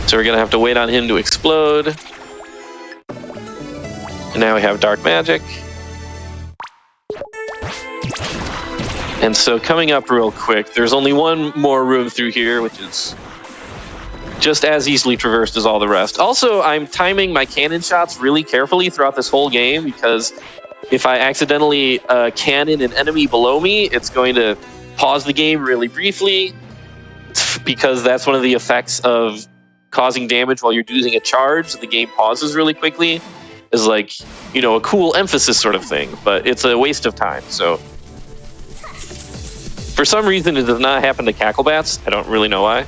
Speaker 1: So we're going to have to wait on him to explode. And now we have Dark Magic. And so coming up real quick, there's only one more room through here, which is just as easily traversed as all the rest. Also, I'm timing my cannon shots really carefully throughout this whole game, because if I accidentally cannon an enemy below me, it's going to pause the game really briefly, because that's one of the effects of causing damage while you're using a charge. The game pauses really quickly, as like, you know, a cool emphasis sort of thing, but it's a waste of time. So for some reason, it does not happen to Cacklebats. I don't really know why.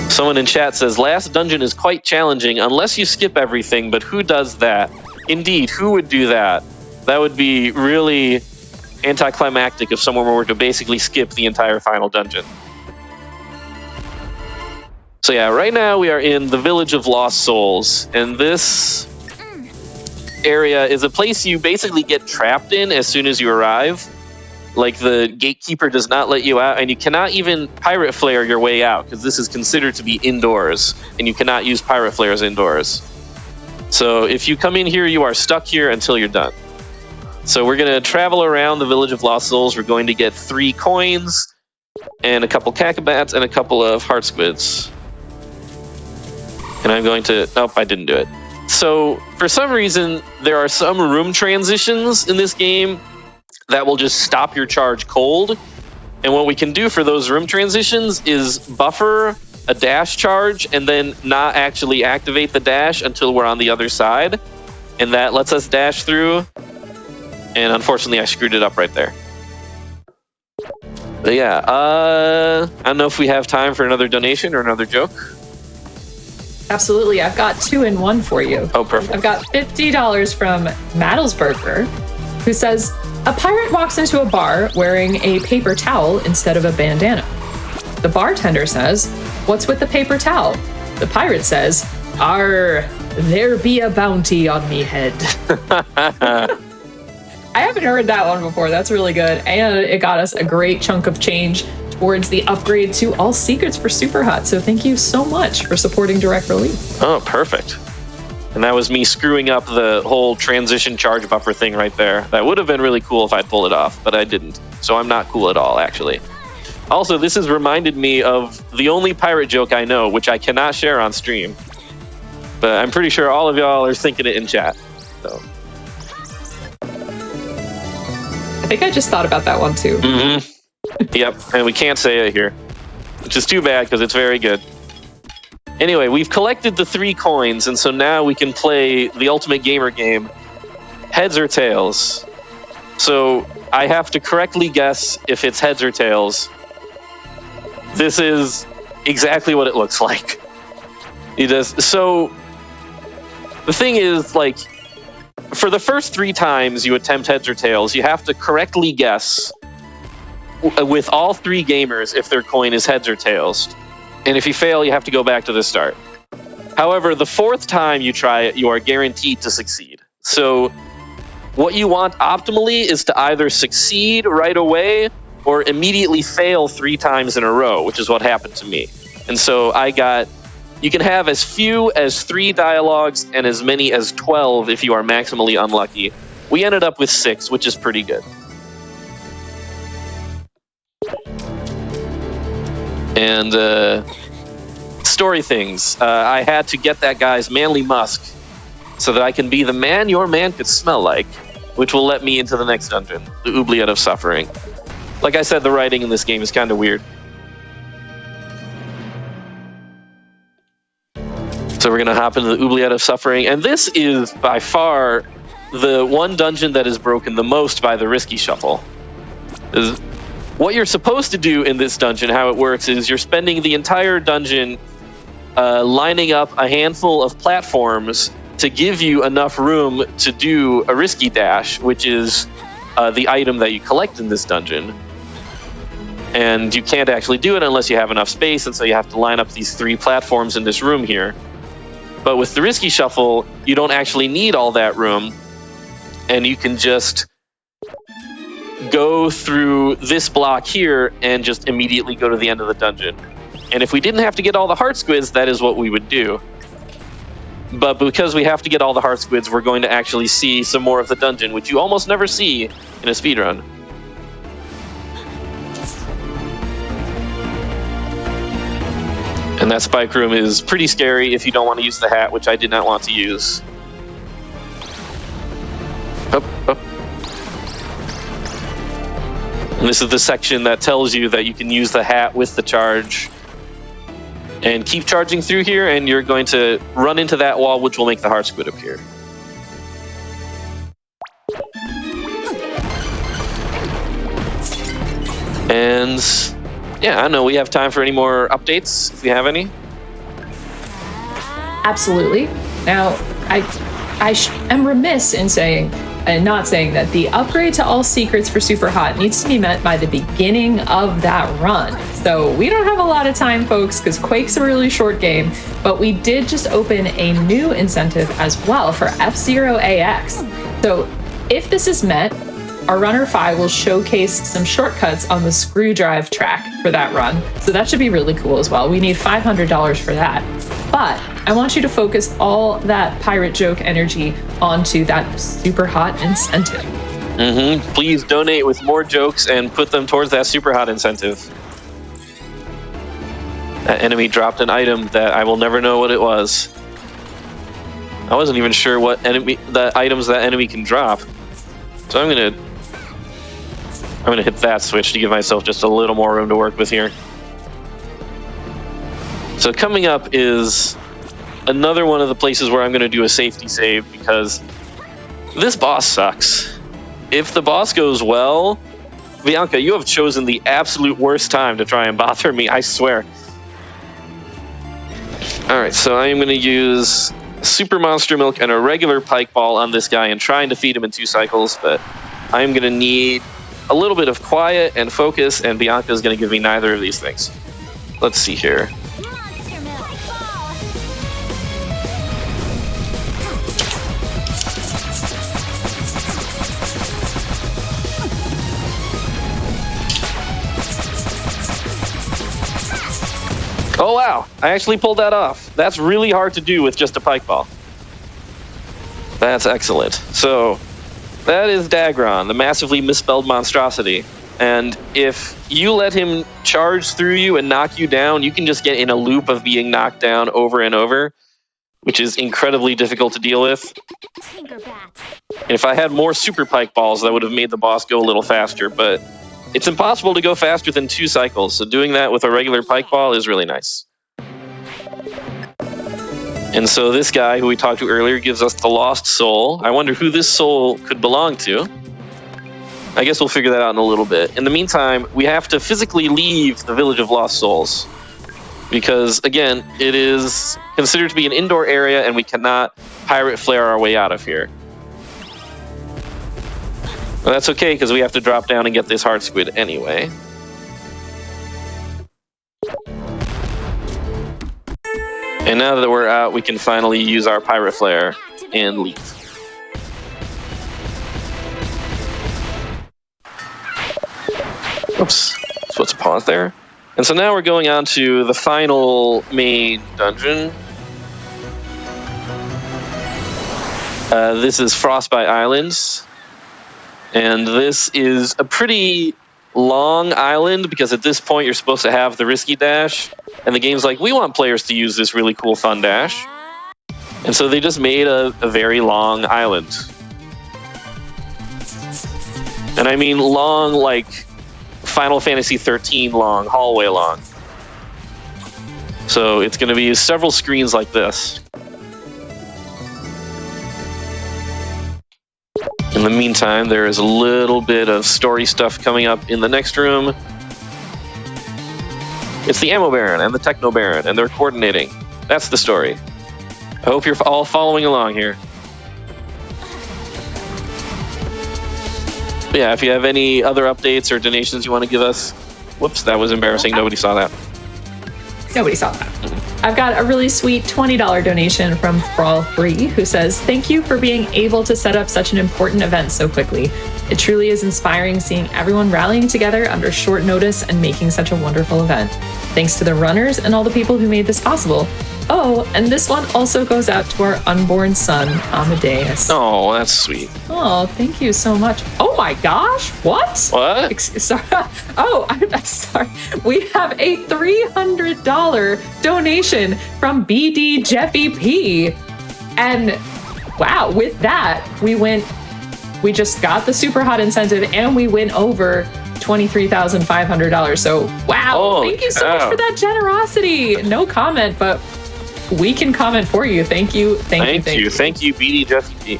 Speaker 1: Someone in chat says, last dungeon is quite challenging unless you skip everything, but who does that? Indeed, who would do that? That would be really anticlimactic if someone were to basically skip the entire final dungeon. So yeah, right now we are in the Village of Lost Souls, and this area is a place you basically get trapped in as soon as you arrive. Like, the gatekeeper does not let you out, and you cannot even pirate flare your way out, because this is considered to be indoors, and you cannot use pirate flares indoors. So if you come in here, you are stuck here until you're done. So we're going to travel around the Village of Lost Souls. We're going to get 3 coins, and a couple Cacklebats, and a couple of heart squids. And I'm going to... Nope, I didn't do it. So, for some reason, there are some room transitions in this game that will just stop your charge cold. And what we can do for those room transitions is buffer a dash charge and then not actually activate the dash until we're on the other side. And that lets us dash through. And unfortunately, I screwed it up right there. But yeah, I don't know if we have time for another donation or another joke.
Speaker 2: Absolutely. I've got 2 in 1 for you.
Speaker 1: Oh, perfect.
Speaker 2: I've got $50 from Madelsberger, who says, a pirate walks into a bar wearing a paper towel instead of a bandana. The bartender says, what's with the paper towel? The pirate says, arr, there be a bounty on me head. I haven't heard that one before. That's really good. And it got us a great chunk of change towards the upgrade to all secrets for Super Hot. So thank you so much for supporting Direct Relief.
Speaker 1: Oh, perfect. And that was me screwing up the whole transition charge buffer thing right there. That would have been really cool if I'd pulled it off, but I didn't. So I'm not cool at all, actually. Also, this has reminded me of the only pirate joke I know, which I cannot share on stream. But I'm pretty sure all of y'all are thinking it in chat. So.
Speaker 2: I think I just thought about that one too.
Speaker 1: Mm-hmm. Yep, and we can't say it here, which is too bad because it's very good. Anyway, we've collected the 3 coins, and so now we can play the ultimate gamer game, heads or tails. So I have to correctly guess if it's heads or tails. This is exactly what it looks like. It does. So the thing is, like, for the first 3 times you attempt heads or tails, you have to correctly guess with all 3 gamers if their coin is heads or tails. And if you fail, you have to go back to the start. However, the 4th time you try it, you are guaranteed to succeed. So what you want optimally is to either succeed right away or immediately fail 3 times in a row, which is what happened to me. And so you can have as few as 3 dialogues and as many as 12 if you are maximally unlucky. We ended up with 6, which is pretty good. And story things. I had to get that guy's manly musk so that I can be the man your man could smell like, which will let me into the next dungeon, the Oubliette of Suffering. Like I said, the writing in this game is kind of weird. So we're going to hop into the Oubliette of Suffering, and this is by far the one dungeon that is broken the most by the risky shuffle. What you're supposed to do in this dungeon, how it works, is you're spending the entire dungeon lining up a handful of platforms to give you enough room to do a risky dash, which is the item that you collect in this dungeon. And you can't actually do it unless you have enough space, and so you have to line up these 3 platforms in this room here. But with the risky shuffle, you don't actually need all that room, and you can just go through this block here and just immediately go to the end of the dungeon. And if we didn't have to get all the heart squids, that is what we would do. But because we have to get all the heart squids, we're going to actually see some more of the dungeon, which you almost never see in a speedrun. And that spike room is pretty scary if you don't want to use the hat, which I did not want to use. Up, up. And this is the section that tells you that you can use the hat with the charge. And keep charging through here, and you're going to run into that wall, which will make the heart squid appear. And yeah, I don't know, we have time for any more updates, if we have any.
Speaker 2: Absolutely. Now, I am remiss in saying, and not saying that the upgrade to all secrets for Super Hot needs to be met by the beginning of that run. So we don't have a lot of time, folks, because Quake's a really short game, but we did just open a new incentive as well for F-Zero AX. So if this is met, our runner 5 will showcase some shortcuts on the screw drive track for that run. So that should be really cool as well. We need $500 for that. But I want you to focus all that pirate joke energy onto that Super Hot incentive.
Speaker 1: Please donate with more jokes and put them towards that Super Hot incentive. That enemy dropped an item that I will never know what it was. I wasn't even sure what the items that enemy can drop. So I'm gonna hit that switch to give myself just a little more room to work with here. So coming up is another one of the places where I'm going to do a safety save, because this boss sucks. If the boss goes well, Bianca, you have chosen the absolute worst time to try and bother me, I swear. Alright, so I am going to use Super Monster Milk and a regular Pike Ball on this guy and trying to feed him in 2 cycles, but I am going to need a little bit of quiet and focus, and Bianca is going to give me neither of these things. Let's see here. Oh wow, I actually pulled that off. That's really hard to do with just a Pike Ball. That's excellent. So, that is Dagron, the massively misspelled monstrosity. And if you let him charge through you and knock you down, you can just get in a loop of being knocked down over and over, which is incredibly difficult to deal with. And if I had more Super Pike Balls, that would have made the boss go a little faster, but it's impossible to go faster than 2 cycles, so doing that with a regular Pike Ball is really nice. And so this guy, who we talked to earlier, gives us the Lost Soul. I wonder who this soul could belong to. I guess we'll figure that out in a little bit. In the meantime, we have to physically leave the Village of Lost Souls, because, again, it is considered to be an indoor area, and we cannot pirate flare our way out of here. Well, that's okay, because we have to drop down and get this heart squid anyway. And now that we're out, we can finally use our pirate flare and leave. Oops, so let's pause there. And so now we're going on to the final main dungeon. This is Frostbite Islands. And this is a pretty long island, because at this point you're supposed to have the risky dash. And the game's like, we want players to use this really cool fun dash. And so they just made a very long island. And I mean long like Final Fantasy 13 long, hallway long. So it's going to be several screens like this. In the meantime, there is a little bit of story stuff coming up in the next room. It's the Ammo Baron and the Techno Baron, and they're coordinating. That's the story. I hope you're all following along here. But yeah, if you have any other updates or donations you want to give us. Whoops, that was embarrassing. Nobody saw that.
Speaker 2: Nobody saw that. I've got a really sweet $20 donation from Brawl3, who says, "Thank you for being able to set up such an important event so quickly. It truly is inspiring seeing everyone rallying together under short notice and making such a wonderful event. Thanks to the runners and all the people who made this possible. Oh, and this one also goes out to our unborn son, Amadeus."
Speaker 1: Oh, that's sweet.
Speaker 2: Oh, thank you so much. Oh my gosh, what?
Speaker 1: What?
Speaker 2: Sorry. Oh, I'm sorry. We have a $300 donation from BD Jeffy P. And wow, with that, we just got the Super Hot incentive and we went over $23,500. So, wow.
Speaker 1: Holy
Speaker 2: Thank you so much
Speaker 1: cow.
Speaker 2: for that generosity. No comment, but we can comment for you. Thank you.
Speaker 1: Thank you, BD Jesse P.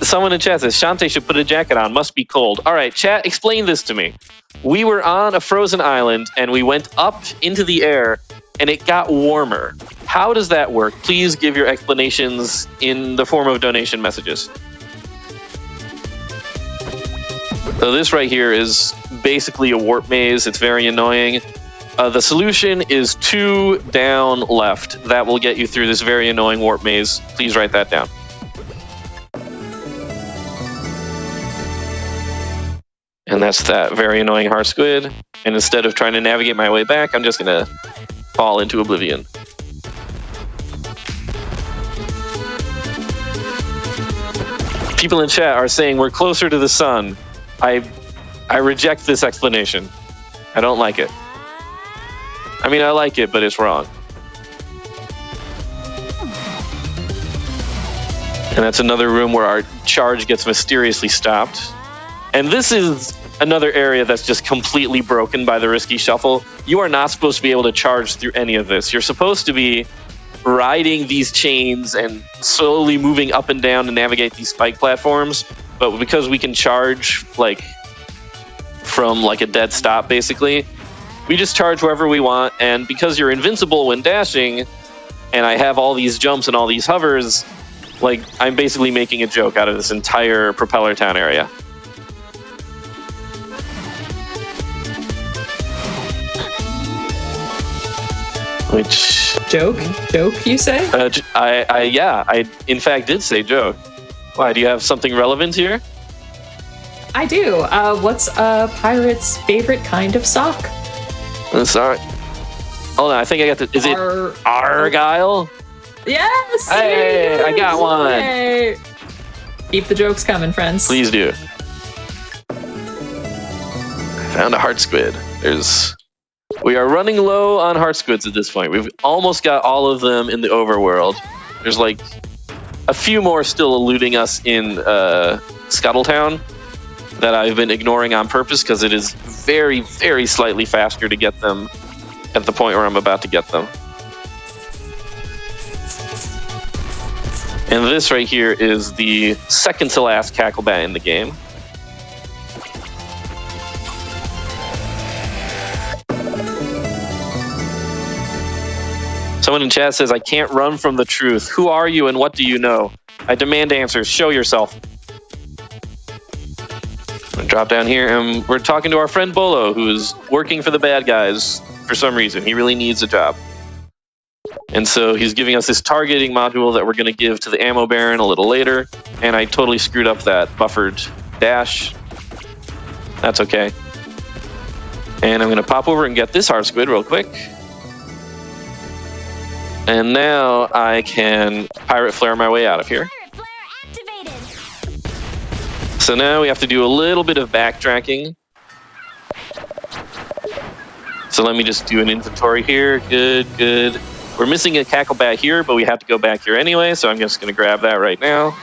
Speaker 1: Someone in chat says Shantae should put a jacket on. Must be cold. All right, chat, explain this to me. We were on a frozen island and we went up into the air and it got warmer. How does that work? Please give your explanations in the form of donation messages. So this right here is basically a warp maze. It's very annoying. The solution is 2 down left. That will get you through this very annoying warp maze. Please write that down. And that's that very annoying heart squid. And instead of trying to navigate my way back, I'm just gonna fall into oblivion. People in chat are saying we're closer to the sun. I reject this explanation. I don't like it. I mean, I like it, but it's wrong. And that's another room where our charge gets mysteriously stopped. And this is another area that's just completely broken by the risky shuffle. You are not supposed to be able to charge through any of this. You're supposed to be riding these chains and slowly moving up and down to navigate these spike platforms. But because we can charge like from like a dead stop, basically, we just charge wherever we want. And because you're invincible when dashing, and I have all these jumps and all these hovers, like I'm basically making a joke out of this entire Propeller Town area. Which
Speaker 2: Joke, you say?
Speaker 1: I in fact did say joke. Why, do you have something relevant here?
Speaker 2: I do. What's a pirate's favorite kind of sock?
Speaker 1: Sorry. Hold on, I think I got the. Is it Argyle?
Speaker 2: Yes.
Speaker 1: Hey, I got one.
Speaker 2: Yay. Keep the jokes coming, friends.
Speaker 1: Please do. I found a heart squid. We are running low on heart squids at this point. We've almost got all of them in the overworld. There's like a few more still eluding us in Scuttletown that I've been ignoring on purpose because it is very, very slightly faster to get them at the point where I'm about to get them. And this right here is the second to last Cacklebat in the game. Someone in chat says, I can't run from the truth. Who are you and what do you know? I demand answers. Show yourself. I'm gonna drop down here and we're talking to our friend Bolo, who is working for the bad guys for some reason. He really needs a job. And so he's giving us this targeting module that we're going to give to the ammo baron a little later. And I totally screwed up that buffered dash. That's okay. And I'm going to pop over and get this heart squid real quick. And now I can pirate flare my way out of here. So now we have to do a little bit of backtracking. So let me just do an inventory here. Good, good. We're missing a Cacklebat here, but we have to go back here anyway, so I'm just going to grab that right now.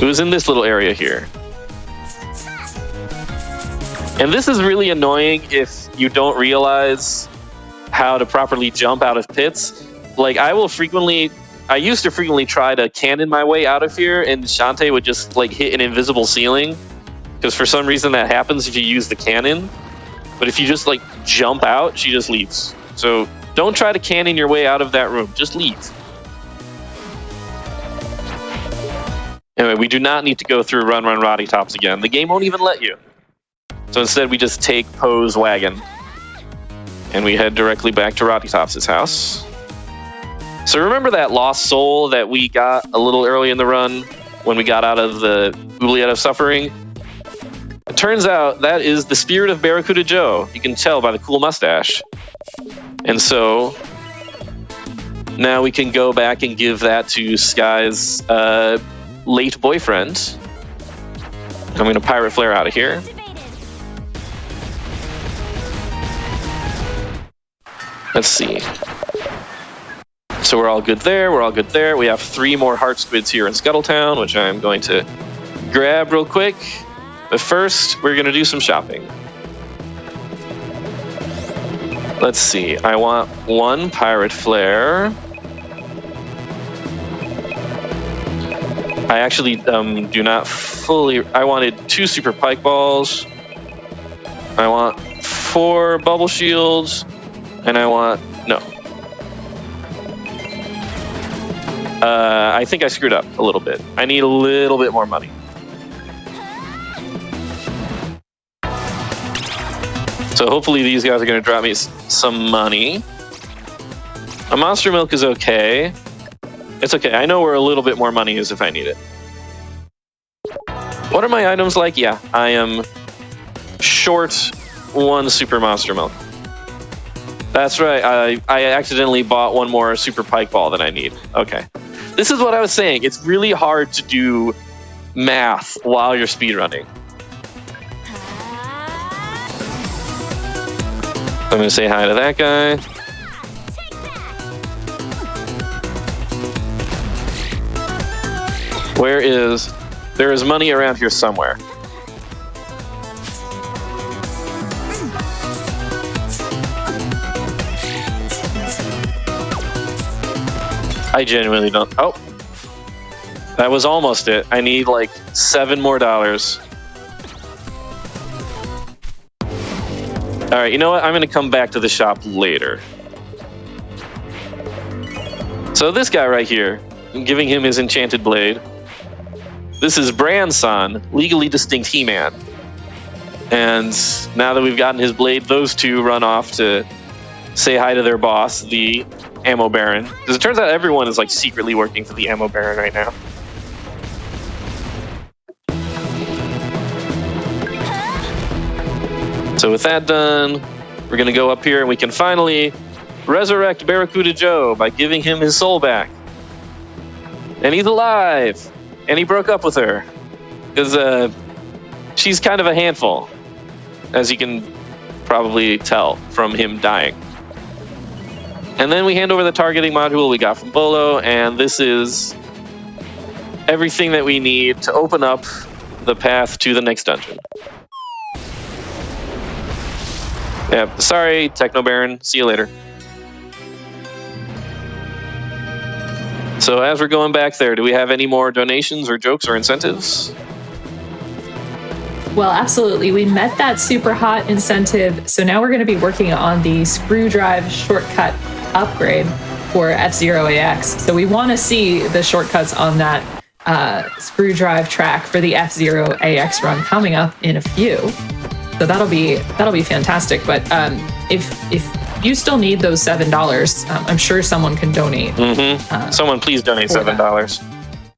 Speaker 1: It was in this little area here. And this is really annoying if you don't realize how to properly jump out of pits. Like, I used to frequently try to cannon my way out of here, and Shantae would just, like, hit an invisible ceiling. Because for some reason that happens if you use the cannon. But if you just, like, jump out, she just leaves. So don't try to cannon your way out of that room. Just leave. Anyway, we do not need to go through Run Run Roddy Tops again. The game won't even let you. So instead, we just take Poe's wagon. And we head directly back to Roddy Tops' house. So remember that lost soul that we got a little early in the run when we got out of the Oubliette of Suffering? It turns out that is the spirit of Barracuda Joe. You can tell by the cool mustache. And so now we can go back and give that to Sky's late boyfriend. I'm going to pirate flare out of here. Let's see. So we're all good there. We're all good there. We have 3 more heart squids here in Scuttletown, which I'm going to grab real quick. But first, we're going to do some shopping. Let's see. I want 1 pirate flare. I actually do not fully... I wanted 2 super pike balls. I want 4 bubble shields. And I want... No. I think I screwed up a little bit. I need a little bit more money. So hopefully these guys are going to drop me some money. A monster milk is okay. It's okay. I know where a little bit more money is if I need it. What are my items like? Yeah, I am short 1 super monster milk. That's right. I accidentally bought 1 more super pike ball than I need. Okay. This is what I was saying. It's really hard to do math while you're speedrunning. I'm going to say hi to that guy. There is money around here somewhere. I genuinely don't. Oh, that was almost it. I need like $7 more. All right, you know what? I'm going to come back to the shop later. So this guy right here, I'm giving him his enchanted blade. This is Branson, legally distinct He-Man. And now that we've gotten his blade, those 2 run off to say hi to their boss, the Ammo Baron. Because it turns out everyone is like secretly working for the Ammo Baron right now. So with that done, we're going to go up here and we can finally resurrect Barracuda Joe by giving him his soul back. And he's alive! And he broke up with her. Because she's kind of a handful, as you can probably tell from him dying. And then we hand over the targeting module we got from Bolo, and this is everything that we need to open up the path to the next dungeon. Yeah, sorry, Techno Baron. See you later. So as we're going back there, do we have any more donations or jokes or incentives?
Speaker 2: Well, absolutely. We met that super hot incentive. So now we're going to be working on the screw drive shortcut upgrade for F-Zero AX. So we want to see the shortcuts on that screw drive track for the F-Zero AX run coming up in a few. So that'll be fantastic. But if you still need those $7, I'm sure someone can donate.
Speaker 1: Mm-hmm. Someone please donate $7.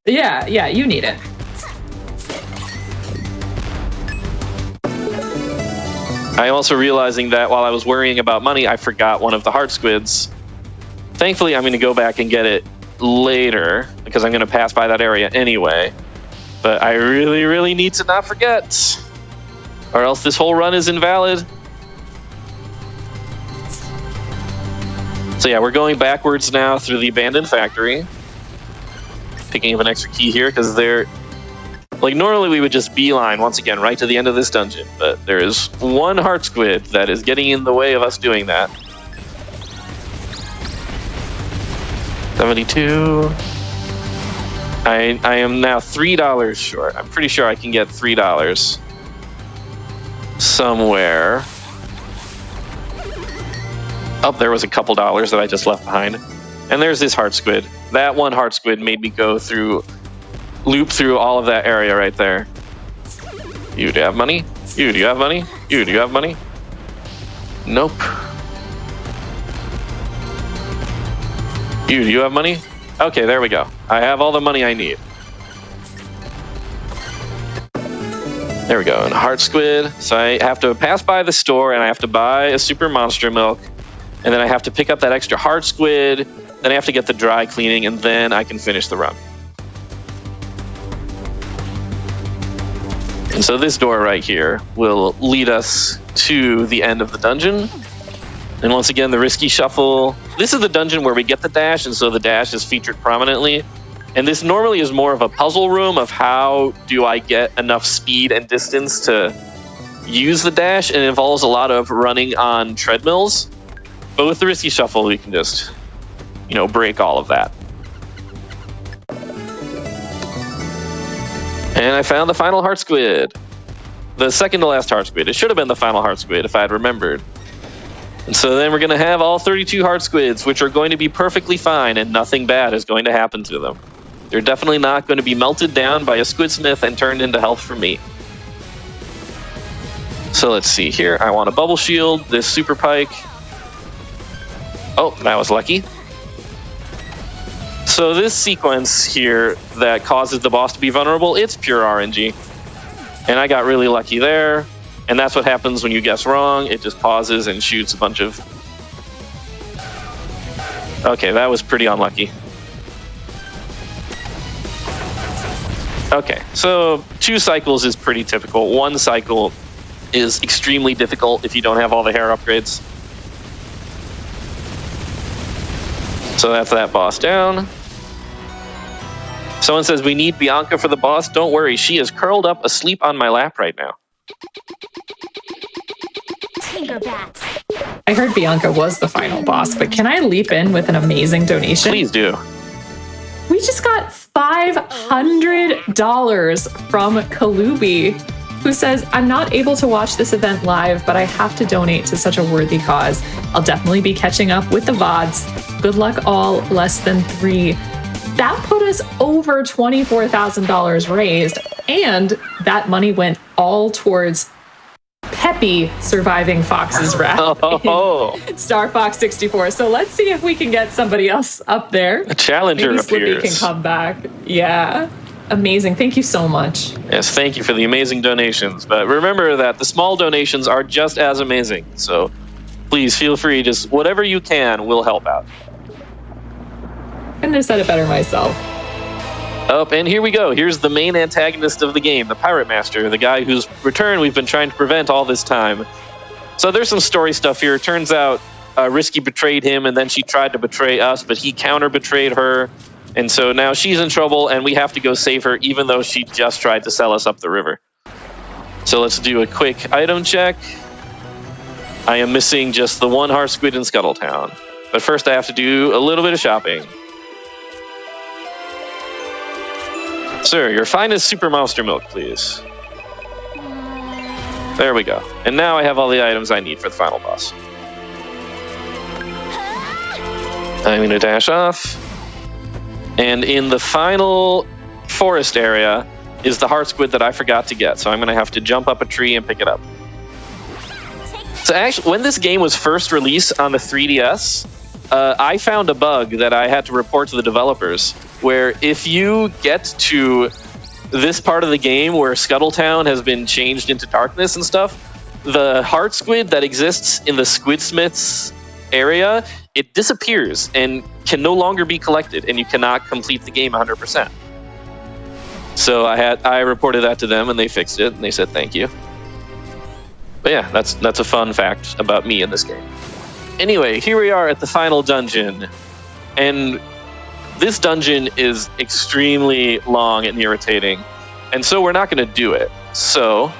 Speaker 2: Yeah, you need it.
Speaker 1: I'm also realizing that while I was worrying about money, I forgot one of the heart squids. Thankfully, I'm going to go back and get it later because I'm going to pass by that area anyway. But I really, really need to not forget, or else this whole run is invalid. So yeah, we're going backwards now through the abandoned factory. Picking up an extra key here because they're... Like, normally we would just beeline, once again, right to the end of this dungeon. But there is one heart squid that is getting in the way of us doing that. 72. I am now $3 short. I'm pretty sure I can get $3 somewhere. Oh, there was a couple dollars that I just left behind. And there's this heart squid. That one heart squid made me go through... loop through all of that area right there. You, do you have money? You, do you have money? You, do you have money? Nope. You, do you have money? Okay, there we go. I have all the money I need. There we go, and heart squid. So I have to pass by the store and I have to buy a super monster milk. And then I have to pick up that extra heart squid. Then I have to get the dry cleaning and then I can finish the run. And so this door right here will lead us to the end of the dungeon. And once again, the risky shuffle. This is the dungeon where we get the dash, and so the dash is featured prominently. And this normally is more of a puzzle room of how do I get enough speed and distance to use the dash, and it involves a lot of running on treadmills. But with the risky shuffle, we can just, break all of that. And I found the final heart squid. The second to last heart squid. It should have been the final heart squid if I had remembered. And so then we're going to have all 32 heart squids, which are going to be perfectly fine, and nothing bad is going to happen to them. They're definitely not going to be melted down by a squidsmith and turned into health for me. So let's see here. I want a bubble shield, this super pike. Oh, that was lucky. So this sequence here that causes the boss to be vulnerable, it's pure RNG. And I got really lucky there. And that's what happens when you guess wrong. It just pauses and shoots a bunch of... Okay, that was pretty unlucky. Okay, so 2 cycles is pretty typical. 1 cycle is extremely difficult if you don't have all the hair upgrades. So that's that boss down. Someone says, we need Bianca for the boss. Don't worry, she is curled up asleep on my lap right now.
Speaker 2: I heard Bianca was the final boss, but can I leap in with an amazing donation?
Speaker 1: Please do.
Speaker 2: We just got $500 from Kalubi, who says, I'm not able to watch this event live, but I have to donate to such a worthy cause. I'll definitely be catching up with the VODs. Good luck all, less than 3. That put us over $24,000 raised, and that money went all towards Peppy surviving Fox's wrath. Star Fox 64. So let's see if we can get somebody else up there.
Speaker 1: A challenger
Speaker 2: Maybe
Speaker 1: appears.
Speaker 2: Slippy can come back. Yeah. Amazing. Thank you so much.
Speaker 1: Yes, thank you for the amazing donations. But remember that the small donations are just as amazing. So please feel free. Just whatever you can will help out.
Speaker 2: Couldn't have said it better myself.
Speaker 1: Oh, and here we go. Here's the main antagonist of the game, the Pirate Master, the guy whose return we've been trying to prevent all this time. So there's some story stuff here. It turns out Risky betrayed him, and then she tried to betray us, but he counter-betrayed her. And so now she's in trouble, and we have to go save her, even though she just tried to sell us up the river. So let's do a quick item check. I am missing just the 1 heart squid in Scuttletown. But first I have to do a little bit of shopping. Sir, your finest super monster milk, please. There we go. And now I have all the items I need for the final boss. I'm going to dash off. And in the final forest area is the heart squid that I forgot to get. So I'm going to have to jump up a tree and pick it up. So actually, when this game was first released on the 3DS, I found a bug that I had to report to the developers, where if you get to this part of the game where Scuttletown has been changed into darkness and stuff, the heart squid that exists in the Squidsmith's area, it disappears and can no longer be collected, and you cannot complete the game 100%. So I reported that to them, and they fixed it, and they said thank you. But yeah, that's a fun fact about me in this game. Anyway, here we are at the final dungeon, and this dungeon is extremely long and irritating, and so we're not going to do it. So,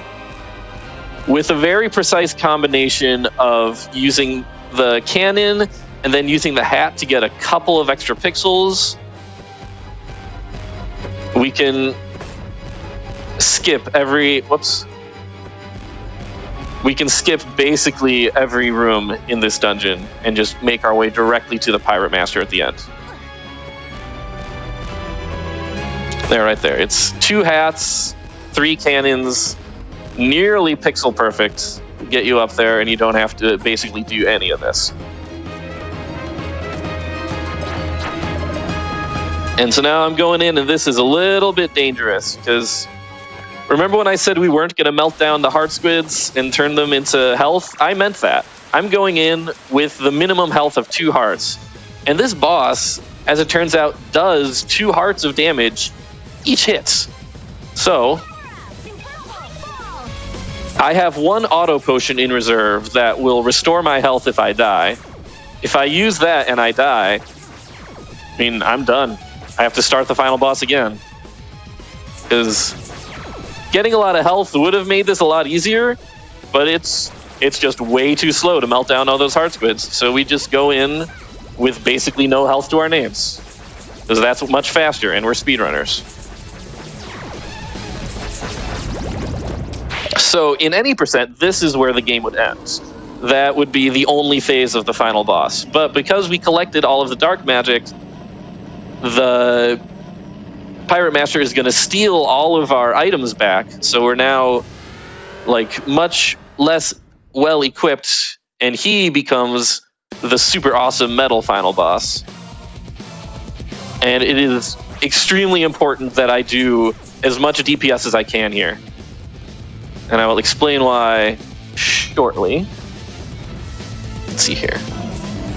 Speaker 1: with a very precise combination of using the cannon and then using the hat to get a couple of extra pixels, we can skip every... Whoops. We can skip basically every room in this dungeon and just make our way directly to the Pirate Master at the end. There, right there. It's 2 hats, 3 cannons, nearly pixel perfect. Get you up there, and you don't have to basically do any of this. And so now I'm going in, and this is a little bit dangerous, because remember when I said we weren't going to melt down the heart squids and turn them into health? I meant that. I'm going in with the minimum health of 2 hearts. And this boss, as it turns out, does 2 hearts of damage each hit. So I have one auto potion in reserve that will restore my health if I die. If I use that and I die, I mean, I'm done. I have to start the final boss again. Because getting a lot of health would have made this a lot easier, but it's just way too slow to melt down all those heart squids. So we just go in with basically no health to our names. Because that's much faster, and we're speedrunners. So in any percent, this is where the game would end. That would be the only phase of the final boss. But because we collected all of the dark magic, the Pirate Master is going to steal all of our items back. So we're now like much less well equipped, and he becomes the super awesome metal final boss. And it is extremely important that I do as much DPS as I can here. And I will explain why shortly. Let's see here.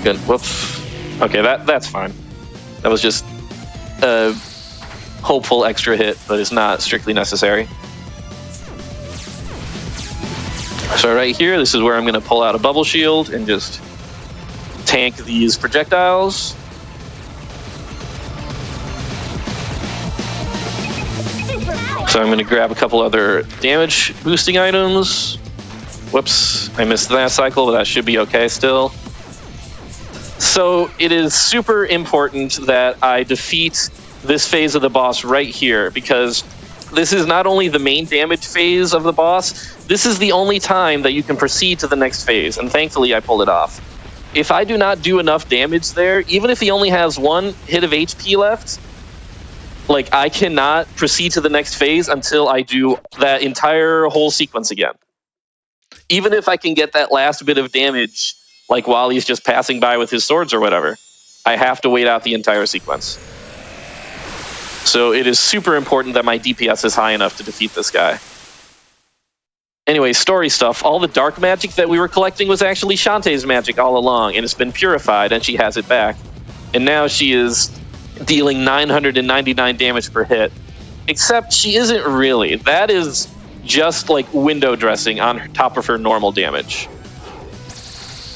Speaker 1: Good. Whoops. Okay, that's fine. That was just a hopeful extra hit, but it's not strictly necessary. So right here, this is where I'm going to pull out a bubble shield and just tank these projectiles. So I'm going to grab a couple other damage boosting items. Whoops, I missed that cycle, but that should be okay still. So it is super important that I defeat this phase of the boss right here, because this is not only the main damage phase of the boss, this is the only time that you can proceed to the next phase, and thankfully I pulled it off. If I do not do enough damage there, even if he only has one hit of HP left, like, I cannot proceed to the next phase until I do that entire whole sequence again. Even if I can get that last bit of damage, like while he's just passing by with his swords or whatever, I have to wait out the entire sequence. So it is super important that my DPS is high enough to defeat this guy. Anyway, story stuff. All the dark magic that we were collecting was actually Shantae's magic all along, and it's been purified, and she has it back. And now she is dealing 999 damage per hit. Except she isn't really. That is just like window dressing on top of her normal damage.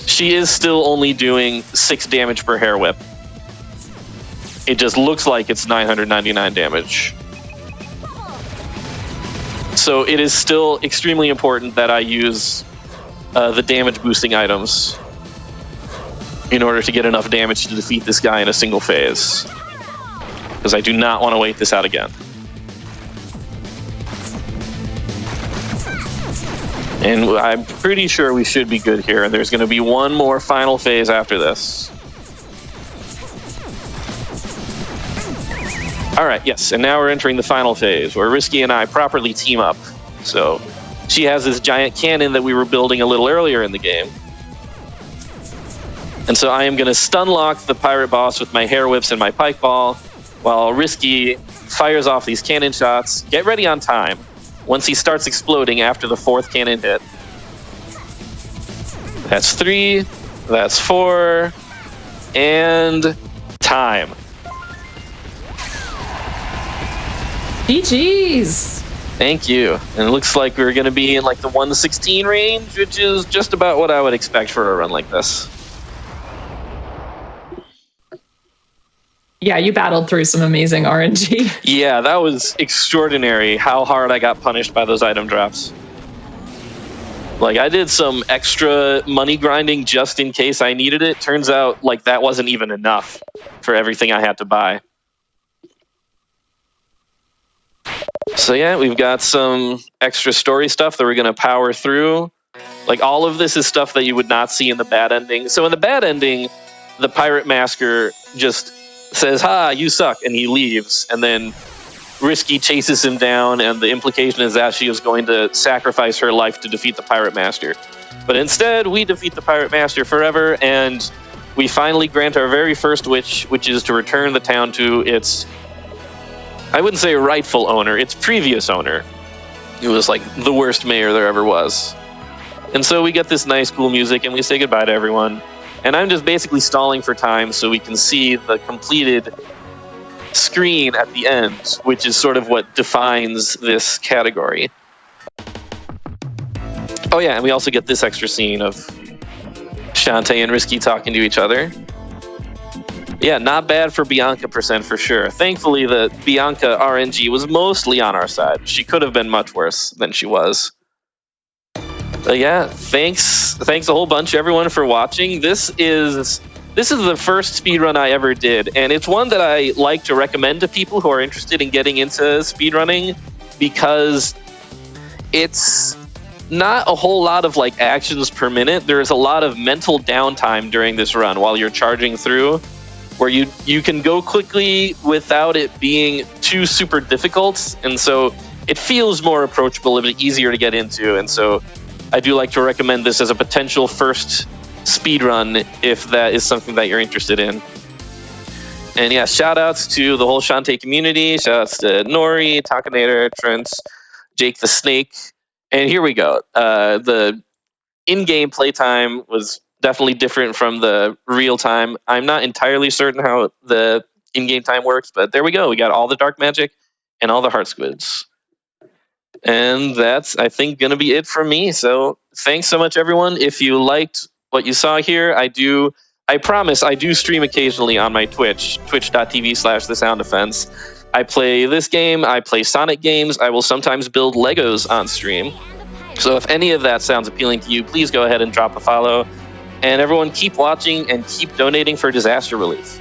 Speaker 1: She is still only doing 6 damage per hair whip. It just looks like it's 999 damage. So it is still extremely important that I use the damage boosting items in order to get enough damage to defeat this guy in a single phase. Because I do not want to wait this out again. And I'm pretty sure we should be good here. There's going to be one more final phase after this. All right, yes, and now we're entering the final phase where Risky and I properly team up. So she has this giant cannon that we were building a little earlier in the game. And so I am going to stun lock the pirate boss with my hair whips and my pike ball, while Risky fires off these cannon shots. Get ready on time once he starts exploding after the 4th cannon hit. That's 3, that's 4, and time.
Speaker 2: GG's!
Speaker 1: Thank you. And it looks like we're going to be in like the 116 range, which is just about what I would expect for a run like this.
Speaker 2: Yeah, you battled through some amazing RNG.
Speaker 1: Yeah, that was extraordinary how hard I got punished by those item drops. Like, I did some extra money grinding just in case I needed it. Turns out, like, that wasn't even enough for everything I had to buy. So yeah, we've got some extra story stuff that we're going to power through. Like, all of this is stuff that you would not see in the bad ending. So in the bad ending, the Pirate Masker just says, "Ha, you suck," and he leaves. And then Risky chases him down, and the implication is that she is going to sacrifice her life to defeat the Pirate Master. But instead, we defeat the Pirate Master forever, and we finally grant our very first wish, which is to return the town to its, I wouldn't say rightful owner, its previous owner. It was like the worst mayor there ever was. And so we get this nice, cool music, and we say goodbye to everyone. And I'm just basically stalling for time so we can see the completed screen at the end, which is sort of what defines this category. Oh yeah, and we also get this extra scene of Shantae and Risky talking to each other. Yeah, not bad for Bianca percent for sure. Thankfully, the Bianca RNG was mostly on our side. She could have been much worse than she was. But yeah, thanks a whole bunch everyone for watching. This is the first speedrun I ever did, and it's one that I like to recommend to people who are interested in getting into speedrunning because it's not a whole lot of like actions per minute. There's a lot of mental downtime during this run while you're charging through, where you can go quickly without it being too super difficult, and so it feels more approachable and easier to get into. And so I do like to recommend this as a potential first speedrun if that is something that you're interested in. And yeah, shout outs to the whole Shantae community. Shout outs to Nori, Takanator, Trent, Jake the Snake. And here we go. The in-game playtime was definitely different from the real time. I'm not entirely certain how the in-game time works, but there we go. We got all the dark magic and all the heart squids. And that's, I think, going to be it from me. So thanks so much, everyone. If you liked what you saw here, I promise I do stream occasionally on my Twitch, twitch.tv/thesoundoffense. I play this game, I play Sonic games, I will sometimes build Legos on stream. So if any of that sounds appealing to you, please go ahead and drop a follow. And everyone, keep watching and keep donating for disaster relief.